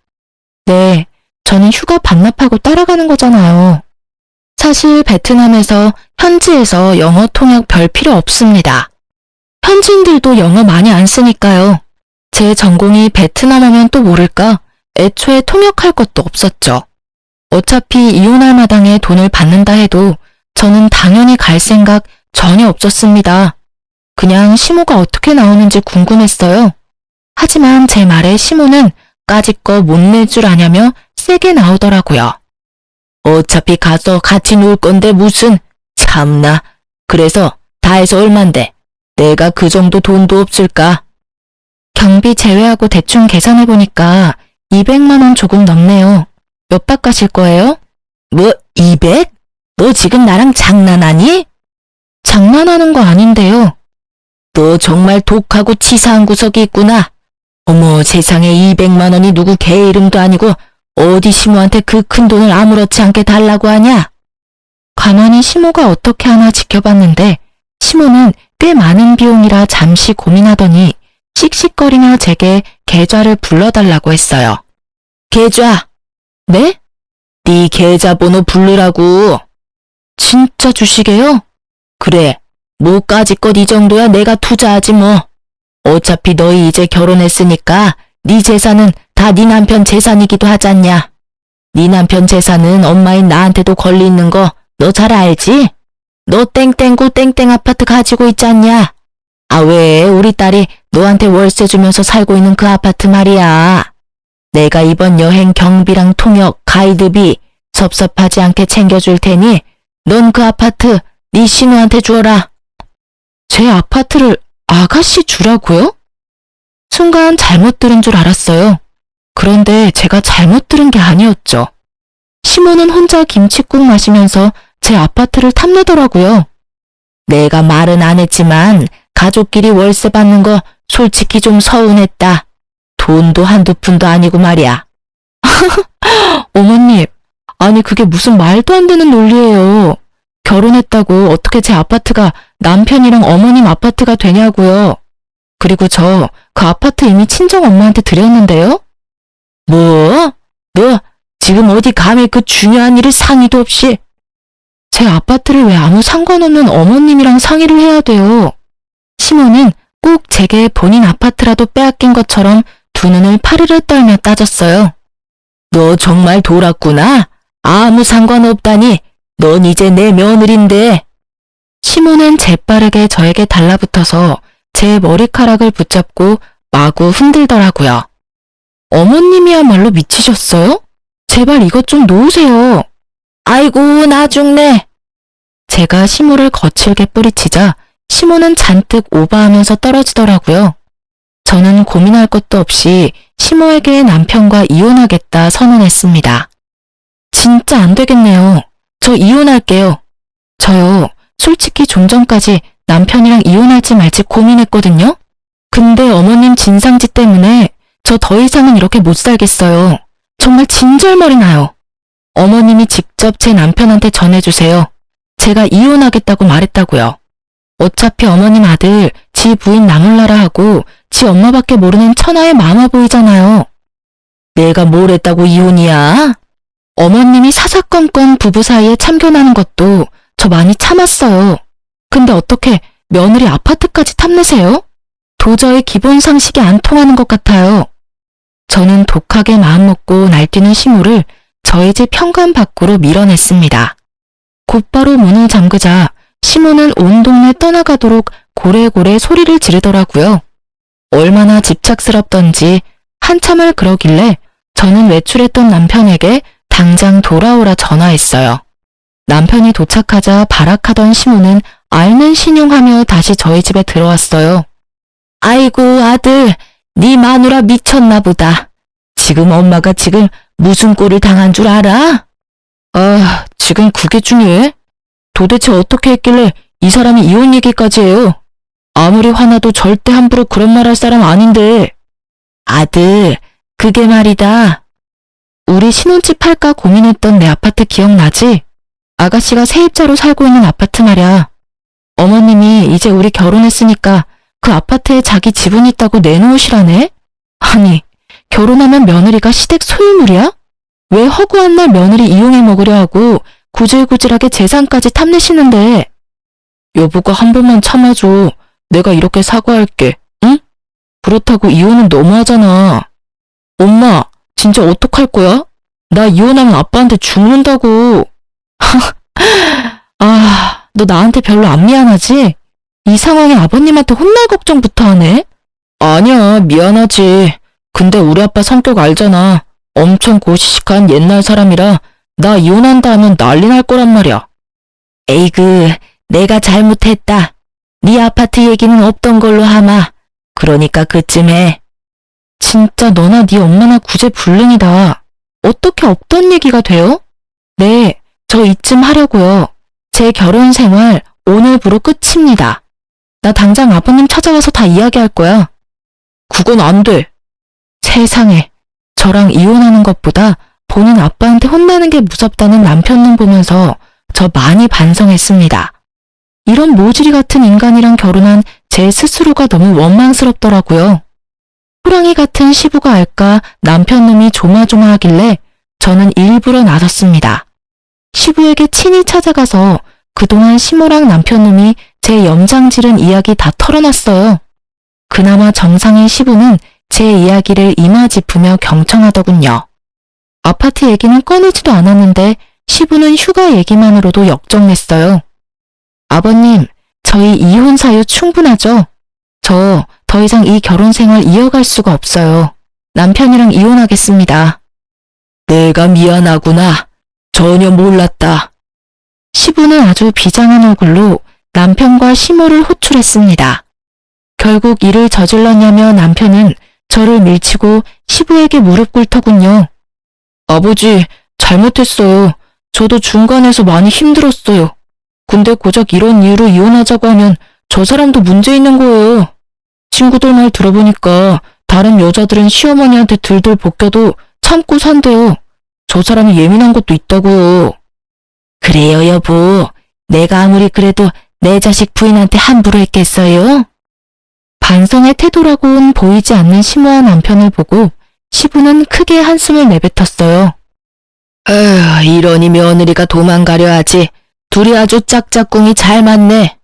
네, 저는 휴가 반납하고 따라가는 거잖아요. 사실 베트남에서 현지에서 영어 통역 별 필요 없습니다. 현지인들도 영어 많이 안 쓰니까요. 제 전공이 베트남어면 또 모를까 애초에 통역할 것도 없었죠. 어차피 이혼할 마당에 돈을 받는다 해도 저는 당연히 갈 생각 전혀 없었습니다. 그냥 시모가 어떻게 나오는지 궁금했어요. 하지만 제 말에 시모는 까짓거 못 낼 줄 아냐며 세게 나오더라고요. 어차피 가서 같이 놀 건데 무슨, 참나. 그래서 다 해서 얼만데 내가 그 정도 돈도 없을까? 경비 제외하고 대충 계산해보니까 200만 원 조금 넘네요. 몇 박 가실 거예요? 뭐 200? 너 지금 나랑 장난하니? 장난하는 거 아닌데요. 너 정말 독하고 치사한 구석이 있구나. 어머 세상에 200만 원이 누구 개 이름도 아니고 어디 시모한테 그 큰 돈을 아무렇지 않게 달라고 하냐? 가만히 시모가 어떻게 하나 지켜봤는데 시모는 꽤 많은 비용이라 잠시 고민하더니 씩씩거리며 제게 계좌를 불러달라고 했어요. 계좌? 네? 네 계좌번호 부르라고. 진짜 주시게요? 그래, 뭐까짓것 이 정도야 내가 투자하지 뭐. 어차피 너희 이제 결혼했으니까 네 재산은 다 네 남편 재산이기도 하잖냐. 네 남편 재산은 엄마인 나한테도 권리 있는 거 너 잘 알지? 너 땡땡구 땡땡 아파트 가지고 있잖냐. 아 왜 우리 딸이 너한테 월세 주면서 살고 있는 그 아파트 말이야. 내가 이번 여행 경비랑 통역, 가이드비 섭섭하지 않게 챙겨줄 테니 넌 그 아파트 네 신우한테 주어라. 제 아파트를 아가씨 주라고요? 순간 잘못 들은 줄 알았어요. 그런데 제가 잘못 들은 게 아니었죠. 시모는 혼자 김칫국 마시면서 제 아파트를 탐내더라고요. 내가 말은 안 했지만 가족끼리 월세 받는 거 솔직히 좀 서운했다. 돈도 한두 푼도 아니고 말이야. 어머님, 아니 그게 무슨 말도 안 되는 논리예요. 결혼했다고 어떻게 제 아파트가 남편이랑 어머님 아파트가 되냐고요. 그리고 저 그 아파트 이미 친정 엄마한테 드렸는데요? 뭐? 너 지금 어디 감히 그 중요한 일을 상의도 없이? 제 아파트를 왜 아무 상관없는 어머님이랑 상의를 해야 돼요? 시모는 꼭 제게 본인 아파트라도 빼앗긴 것처럼 두 눈을 파르르 떨며 따졌어요. 너 정말 돌았구나. 아무 상관없다니. 넌 이제 내 며느린데. 시모는 재빠르게 저에게 달라붙어서 제 머리카락을 붙잡고 마구 흔들더라고요. 어머님이야말로 미치셨어요? 제발 이것 좀 놓으세요. 아이고 나 죽네. 제가 시모를 거칠게 뿌리치자 시모는 잔뜩 오바하면서 떨어지더라고요. 저는 고민할 것도 없이 시모에게 남편과 이혼하겠다 선언했습니다. 진짜 안 되겠네요. 저 이혼할게요. 저요, 솔직히 좀 전까지 남편이랑 이혼할지 말지 고민했거든요. 근데 어머님 진상짓 때문에 저 더 이상은 이렇게 못 살겠어요. 정말 진절머리 나요. 어머님이 직접 제 남편한테 전해주세요. 제가 이혼하겠다고 말했다고요. 어차피 어머님 아들 지 부인 나몰라라 하고 지 엄마밖에 모르는 천하의 마마보이잖아요. 내가 뭘 했다고 이혼이야? 어머님이 사사건건 부부 사이에 참견하는 것도 저 많이 참았어요. 근데 어떻게 며느리 아파트까지 탐내세요? 도저히 기본 상식이 안 통하는 것 같아요. 저는 독하게 마음먹고 날뛰는 시모를 저희 집 현관 밖으로 밀어냈습니다. 곧바로 문을 잠그자 시모는 온 동네 떠나가도록 고래고래 소리를 지르더라고요. 얼마나 집착스럽던지 한참을 그러길래 저는 외출했던 남편에게 당장 돌아오라 전화했어요. 남편이 도착하자 발악하던 시모는 앓는 신용하며 다시 저희 집에 들어왔어요. 아이고 아들, 네 마누라 미쳤나 보다. 지금 엄마가 지금 무슨 꼴을 당한 줄 알아? 아, 지금 그게 중요해? 도대체 어떻게 했길래 이 사람이 이혼 얘기까지 해요? 아무리 화나도 절대 함부로 그런 말 할 사람 아닌데. 아들, 그게 말이다. 우리 신혼집 팔까 고민했던 내 아파트 기억나지? 아가씨가 세입자로 살고 있는 아파트 말이야. 어머님이 이제 우리 결혼했으니까 그 아파트에 자기 지분 있다고 내놓으시라네? 아니, 결혼하면 며느리가 시댁 소유물이야? 왜 허구한 날 며느리 이용해 먹으려 하고 구질구질하게 재산까지 탐내시는데. 여보가 한 번만 참아줘. 내가 이렇게 사과할게. 응? 그렇다고 이혼은 너무하잖아. 엄마, 진짜 어떡할 거야? 나 이혼하면 아빠한테 죽는다고. 아, 너 나한테 별로 안 미안하지? 이 상황에 아버님한테 혼날 걱정부터 하네? 아니야, 미안하지. 근데 우리 아빠 성격 알잖아. 엄청 고시식한 옛날 사람이라 나 이혼한다 하면 난리 날 거란 말이야. 에이그, 내가 잘못했다. 네 아파트 얘기는 없던 걸로 하마. 그러니까 그쯤에. 진짜 너나 네 엄마나 구제불능이다. 어떻게 없던 얘기가 돼요? 네, 저 이쯤 하려고요. 제 결혼 생활 오늘부로 끝입니다. 나 당장 아버님 찾아와서 다 이야기할 거야. 그건 안 돼. 세상에, 저랑 이혼하는 것보다 본인 아빠한테 혼나는 게 무섭다는 남편놈 보면서 저 많이 반성했습니다. 이런 모질이 같은 인간이랑 결혼한 제 스스로가 너무 원망스럽더라고요. 호랑이 같은 시부가 알까 남편놈이 조마조마하길래 저는 일부러 나섰습니다. 시부에게 친히 찾아가서 그동안 시모랑 남편놈이 제 염장지른 이야기 다 털어놨어요. 그나마 정상의 시부는 제 이야기를 이마짚으며 경청하더군요. 아파트 얘기는 꺼내지도 않았는데 시부는 휴가 얘기만으로도 역정냈어요. 아버님, 저희 이혼 사유 충분하죠? 저 더 이상 이 결혼 생활 이어갈 수가 없어요. 남편이랑 이혼하겠습니다. 내가 미안하구나. 전혀 몰랐다. 시부는 아주 비장한 얼굴로 남편과 시모를 호출했습니다. 결국 일을 저질렀냐며 남편은 저를 밀치고 시부에게 무릎 꿇더군요. 아버지, 잘못했어요. 저도 중간에서 많이 힘들었어요. 근데 고작 이런 이유로 이혼하자고 하면 저 사람도 문제 있는 거예요. 친구들 말 들어보니까 다른 여자들은 시어머니한테 들들 볶여도 참고 산대요. 저 사람이 예민한 것도 있다고요. 그래요, 여보. 내가 아무리 그래도 내 자식 부인한테 함부로 했겠어요? 반성의 태도라고는 보이지 않는 심오한 남편을 보고 시부는 크게 한숨을 내뱉었어요. 에휴, 이러니 며느리가 도망가려 하지. 둘이 아주 짝짝꿍이 잘 맞네.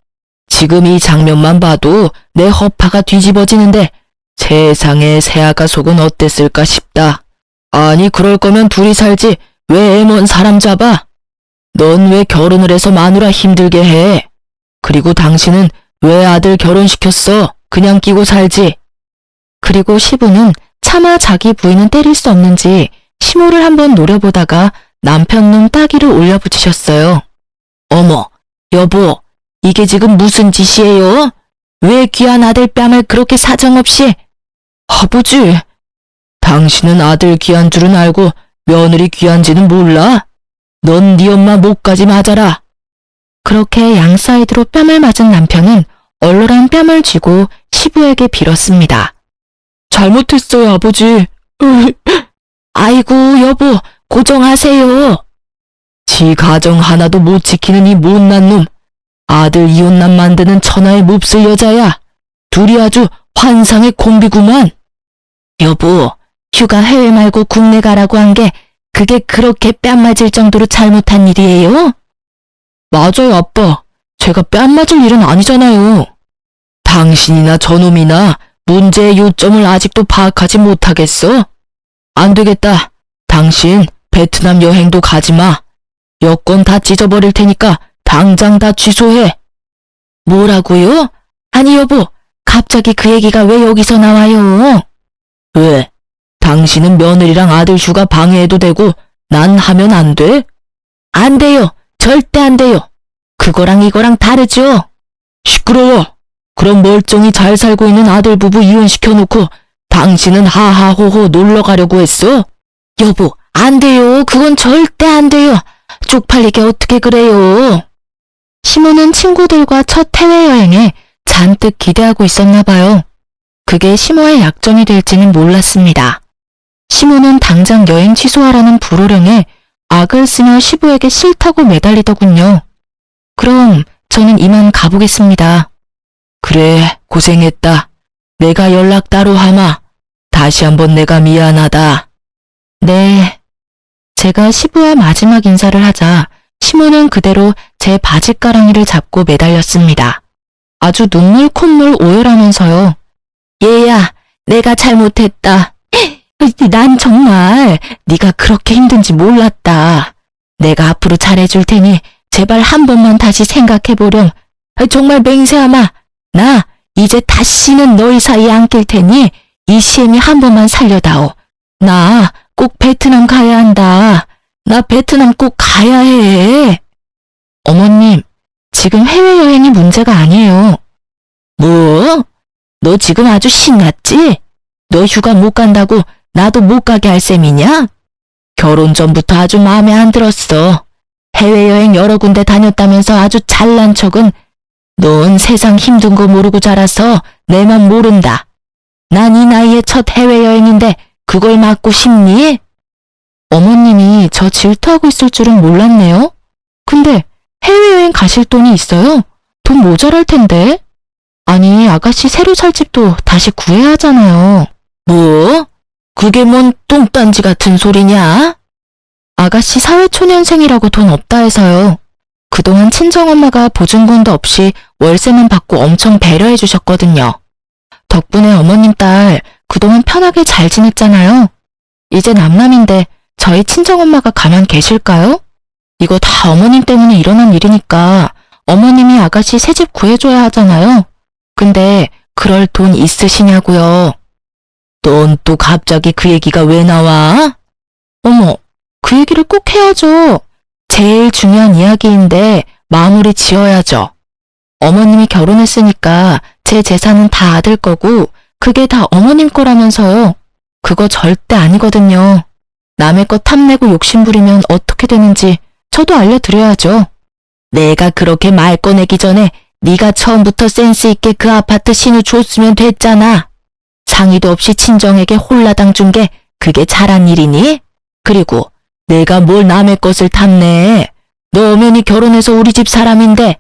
지금 이 장면만 봐도 내 허파가 뒤집어지는데 세상에 새아가 속은 어땠을까 싶다. 아니 그럴 거면 둘이 살지 왜 애먼 사람 잡아? 넌 왜 결혼을 해서 마누라 힘들게 해? 그리고 당신은 왜 아들 결혼시켰어? 그냥 끼고 살지. 그리고 시부는 차마 자기 부인은 때릴 수 없는지 시모를 한번 노려보다가 남편 놈 따귀를 올려붙이셨어요. 어머, 여보, 이게 지금 무슨 짓이에요? 왜 귀한 아들 뺨을 그렇게 사정없이? 아버지, 당신은 아들 귀한 줄은 알고 며느리 귀한지는 몰라? 넌 네 엄마 목까지 맞아라. 그렇게 양 사이드로 뺨을 맞은 남편은 얼얼한 뺨을 쥐고 시부에게 빌었습니다. 잘못했어요, 아버지. 아이고, 여보, 고정하세요. 지 가정 하나도 못 지키는 이 못난 놈. 아들 이혼남 만드는 천하의 몹쓸 여자야. 둘이 아주 환상의 콤비구만. 여보, 휴가 해외 말고 국내 가라고 한 게 그게 그렇게 뺨 맞을 정도로 잘못한 일이에요? 맞아요, 아빠. 제가 뺨 맞을 일은 아니잖아요. 당신이나 저놈이나 문제의 요점을 아직도 파악하지 못하겠어? 안 되겠다. 당신 베트남 여행도 가지 마. 여권 다 찢어버릴 테니까 당장 다 취소해. 뭐라고요? 아니 여보, 갑자기 그 얘기가 왜 여기서 나와요? 왜? 당신은 며느리랑 아들 휴가 방해해도 되고 난 하면 안 돼? 안 돼요. 절대 안 돼요. 그거랑 이거랑 다르죠? 시끄러워. 그럼 멀쩡히 잘 살고 있는 아들 부부 이혼시켜놓고 당신은 하하호호 놀러 가려고 했어? 여보, 안 돼요. 그건 절대 안 돼요. 쪽팔리게 어떻게 그래요? 시모는 친구들과 첫 해외여행에 잔뜩 기대하고 있었나 봐요. 그게 시모의 약점이 될지는 몰랐습니다. 시모는 당장 여행 취소하라는 불호령에 악을 쓰며 시부에게 싫다고 매달리더군요. 그럼 저는 이만 가보겠습니다. 그래, 고생했다. 내가 연락 따로 하마. 다시 한번 내가 미안하다. 네. 제가 시부와 마지막 인사를 하자 시모는 그대로 제 바지가랑이를 잡고 매달렸습니다. 아주 눈물 콧물 오열하면서요. 얘야, 내가 잘못했다. 난 정말 네가 그렇게 힘든지 몰랐다. 내가 앞으로 잘해줄 테니 제발 한 번만 다시 생각해보렴. 정말 맹세하마. 나 이제 다시는 너희 사이에 안 낄 테니 이 시엠이 한 번만 살려다오. 나 꼭 베트남 가야 한다. 나 베트남 꼭 가야 해. 어머님, 지금 해외여행이 문제가 아니에요. 뭐? 너 지금 아주 신났지? 너 휴가 못 간다고 나도 못 가게 할 셈이냐? 결혼 전부터 아주 마음에 안 들었어. 해외여행 여러 군데 다녔다면서 아주 잘난 척은 넌 세상 힘든 거 모르고 자라서 내 맘 모른다. 난 이 나이에 첫 해외여행인데 그걸 맞고 싶니? 어머님이 저 질투하고 있을 줄은 몰랐네요. 근데 해외여행 가실 돈이 있어요? 돈 모자랄 텐데. 아니, 아가씨 새로 살 집도 다시 구해야 하잖아요. 뭐? 그게 뭔 똥딴지 같은 소리냐? 아가씨 사회초년생이라고 돈 없다 해서요. 그동안 친정엄마가 보증금도 없이 월세만 받고 엄청 배려해 주셨거든요. 덕분에 어머님 딸 그동안 편하게 잘 지냈잖아요. 이제 남남인데 저희 친정엄마가 가만 계실까요? 이거 다 어머님 때문에 일어난 일이니까 어머님이 아가씨 새집 구해줘야 하잖아요. 근데 그럴 돈 있으시냐고요? 넌 또 갑자기 그 얘기가 왜 나와? 어머, 그 얘기를 꼭 해야죠. 제일 중요한 이야기인데 마무리 지어야죠. 어머님이 결혼했으니까 제 재산은 다 아들 거고 그게 다 어머님 거라면서요. 그거 절대 아니거든요. 남의 것 탐내고 욕심부리면 어떻게 되는지 저도 알려드려야죠. 내가 그렇게 말 꺼내기 전에 네가 처음부터 센스 있게 그 아파트 신우 줬으면 됐잖아. 상의도 없이 친정에게 홀라당 준 게 그게 잘한 일이니? 그리고 내가 뭘 남의 것을 탐내. 너 엄연히 결혼해서 우리 집 사람인데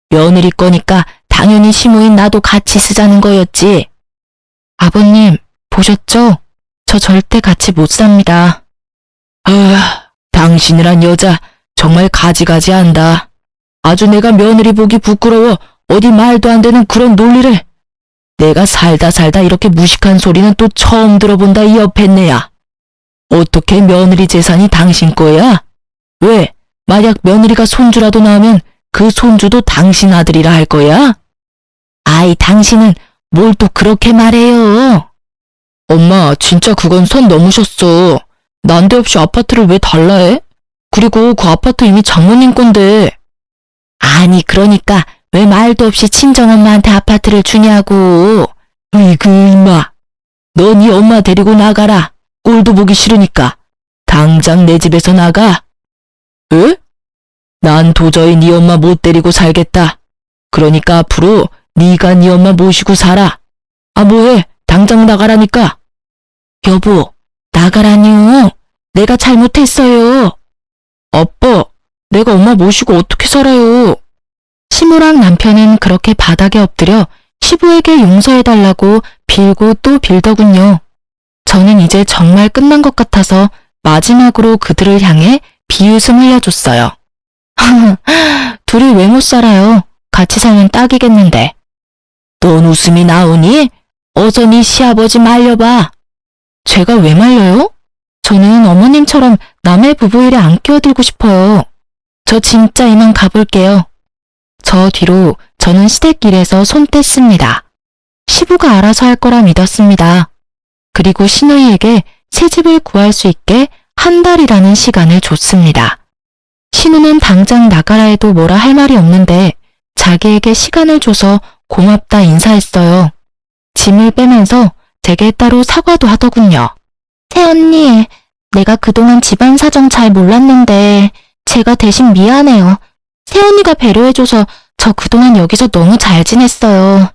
며느리 거니까 당연히 시무인 나도 같이 쓰자는 거였지. 아버님, 보셨죠? 저 절대 같이 못 삽니다. 당신이란 여자 정말 가지가지한다. 아주 내가 며느리 보기 부끄러워 어디 말도 안 되는 그런 논리를. 내가 살다 이렇게 무식한 소리는 또 처음 들어본다 이 여편네야. 어떻게 며느리 재산이 당신 거야? 왜? 만약 며느리가 손주라도 낳으면 그 손주도 당신 아들이라 할 거야? 아이, 당신은 뭘 또 그렇게 말해요? 엄마, 진짜 그건 선 넘으셨어. 난데없이 아파트를 왜 달라 해? 그리고 그 아파트 이미 장모님 건데. 아니, 그러니까 왜 말도 없이 친정엄마한테 아파트를 주냐고. 으이그 임마. 너 네 엄마 데리고 나가라. 꼴도 보기 싫으니까. 당장 내 집에서 나가. 에? 난 도저히 네 엄마 못 데리고 살겠다. 그러니까 앞으로 네가 네 엄마 모시고 살아. 아, 뭐해? 당장 나가라니까. 여보, 나가라니요. 내가 잘못했어요. 아빠, 내가 엄마 모시고 어떻게 살아요? 시무랑 남편은 그렇게 바닥에 엎드려 시부에게 용서해달라고 빌고 또 빌더군요. 저는 이제 정말 끝난 것 같아서 마지막으로 그들을 향해 비웃음 흘려줬어요. 둘이 왜 못 살아요? 같이 살면 딱이겠는데. 넌 웃음이 나오니? 어서 네 시아버지 말려봐. 제가 왜 말려요? 저는 어머님처럼 남의 부부 일에 안 끼어들고 싶어요. 저 진짜 이만 가볼게요. 저 뒤로 저는 시댁길에서 손 뗐습니다. 시부가 알아서 할 거라 믿었습니다. 그리고 신우이에게 새 집을 구할 수 있게 한 달이라는 시간을 줬습니다. 신우는 당장 나가라 해도 뭐라 할 말이 없는데 자기에게 시간을 줘서 고맙다 인사했어요. 짐을 빼면서 제게 따로 사과도 하더군요. 새언니, 내가 그동안 집안 사정 잘 몰랐는데 제가 대신 미안해요. 새언니가 배려해줘서 저 그동안 여기서 너무 잘 지냈어요.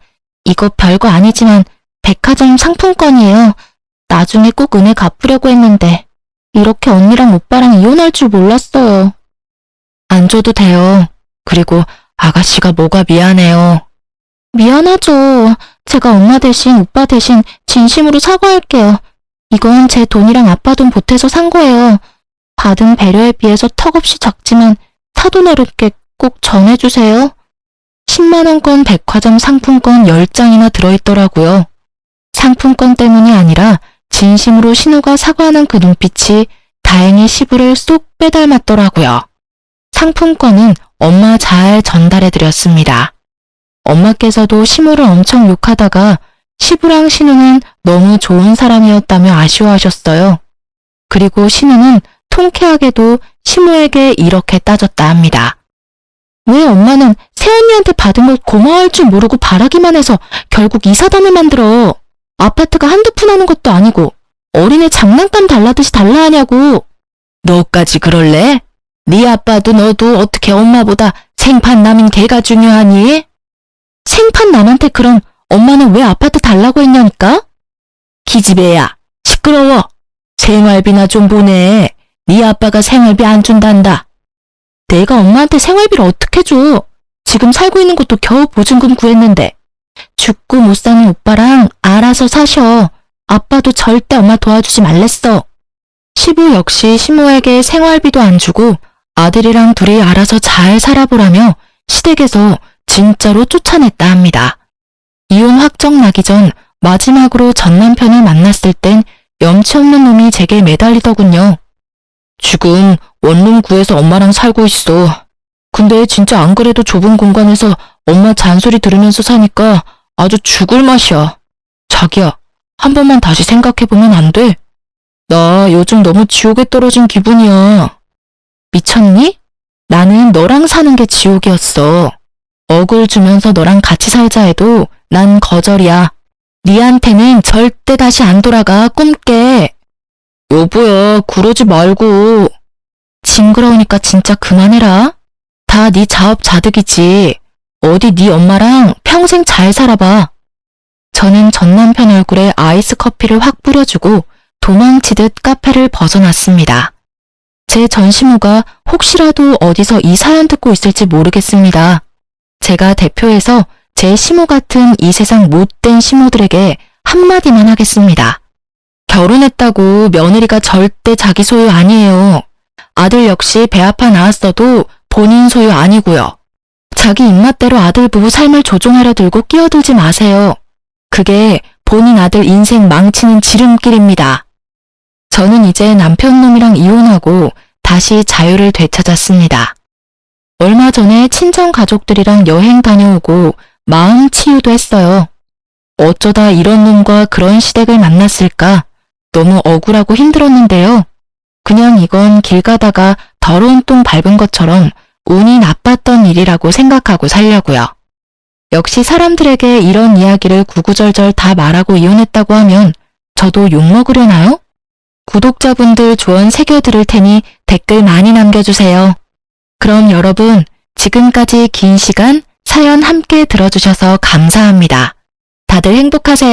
이거 별거 아니지만 백화점 상품권이에요. 나중에 꼭 은혜 갚으려고 했는데 이렇게 언니랑 오빠랑 이혼할 줄 몰랐어요. 안 줘도 돼요. 그리고 아가씨가 뭐가 미안해요. 미안하죠. 제가 엄마 대신 오빠 대신 진심으로 사과할게요. 이건 제 돈이랑 아빠 돈 보태서 산 거예요. 받은 배려에 비해서 턱없이 작지만 사돈어렵게 꼭 전해주세요. 10만원권 백화점 상품권 10장이나 들어있더라고요. 상품권 때문이 아니라 진심으로 신우가 사과하는 그 눈빛이 다행히 시부를 쏙 빼닮았더라고요. 상품권은 엄마 잘 전달해드렸습니다. 엄마께서도 시무를 엄청 욕하다가 시부랑 신우는 너무 좋은 사람이었다며 아쉬워하셨어요. 그리고 신우는 통쾌하게도 시무에게 이렇게 따졌다 합니다. 왜 엄마는 새언니한테 받은 걸 고마워할 줄 모르고 바라기만 해서 결국 이사단을 만들어. 아파트가 한두 푼 하는 것도 아니고 어린애 장난감 달라듯이 달라 하냐고. 너까지 그럴래? 네 아빠도 너도 어떻게 엄마보다 생판 남인 걔가 중요하니? 생판 남한테 그럼 엄마는 왜 아파트 달라고 했냐니까? 기집애야, 시끄러워. 생활비나 좀 보내. 네 아빠가 생활비 안 준단다. 내가 엄마한테 생활비를 어떻게 줘? 지금 살고 있는 것도 겨우 보증금 구했는데. 죽고 못 사는 오빠랑 알아서 사셔. 아빠도 절대 엄마 도와주지 말랬어. 시부 역시 시모에게 생활비도 안 주고 아들이랑 둘이 알아서 잘 살아보라며 시댁에서 진짜로 쫓아냈다 합니다. 이혼 확정 나기 전 마지막으로 전 남편을 만났을 땐 염치 없는 놈이 제게 매달리더군요. 지금 원룸 구해서 엄마랑 살고 있어. 근데 진짜 안 그래도 좁은 공간에서 엄마 잔소리 들으면서 사니까 아주 죽을 맛이야. 자기야, 한 번만 다시 생각해보면 안 돼? 나 요즘 너무 지옥에 떨어진 기분이야. 미쳤니? 나는 너랑 사는 게 지옥이었어. 억을 주면서 너랑 같이 살자 해도 난 거절이야. 니한테는 절대 다시 안 돌아가, 꿈깨. 여보야, 그러지 말고. 징그러우니까 진짜 그만해라. 다 네 자업자득이지. 어디 네 엄마랑 평생 잘 살아봐. 저는 전 남편 얼굴에 아이스 커피를 확 뿌려주고 도망치듯 카페를 벗어났습니다. 제 전 시모가 혹시라도 어디서 이 사연 듣고 있을지 모르겠습니다. 제가 대표해서 제 시모 같은 이 세상 못된 시모들에게 한마디만 하겠습니다. 결혼했다고 며느리가 절대 자기 소유 아니에요. 아들 역시 배 아파 낳았어도 본인 소유 아니고요. 자기 입맛대로 아들 부부 삶을 조종하려 들고 끼어들지 마세요. 그게 본인 아들 인생 망치는 지름길입니다. 저는 이제 남편놈이랑 이혼하고 다시 자유를 되찾았습니다. 얼마 전에 친정 가족들이랑 여행 다녀오고 마음 치유도 했어요. 어쩌다 이런 놈과 그런 시댁을 만났을까? 너무 억울하고 힘들었는데요. 그냥 이건 길 가다가 더러운 똥 밟은 것처럼 운이 나빴던 일이라고 생각하고 살려고요. 역시 사람들에게 이런 이야기를 구구절절 다 말하고 이혼했다고 하면 저도 욕먹으려나요? 구독자분들 조언 새겨들을 테니 댓글 많이 남겨주세요. 그럼 여러분, 지금까지 긴 시간 사연 함께 들어주셔서 감사합니다. 다들 행복하세요.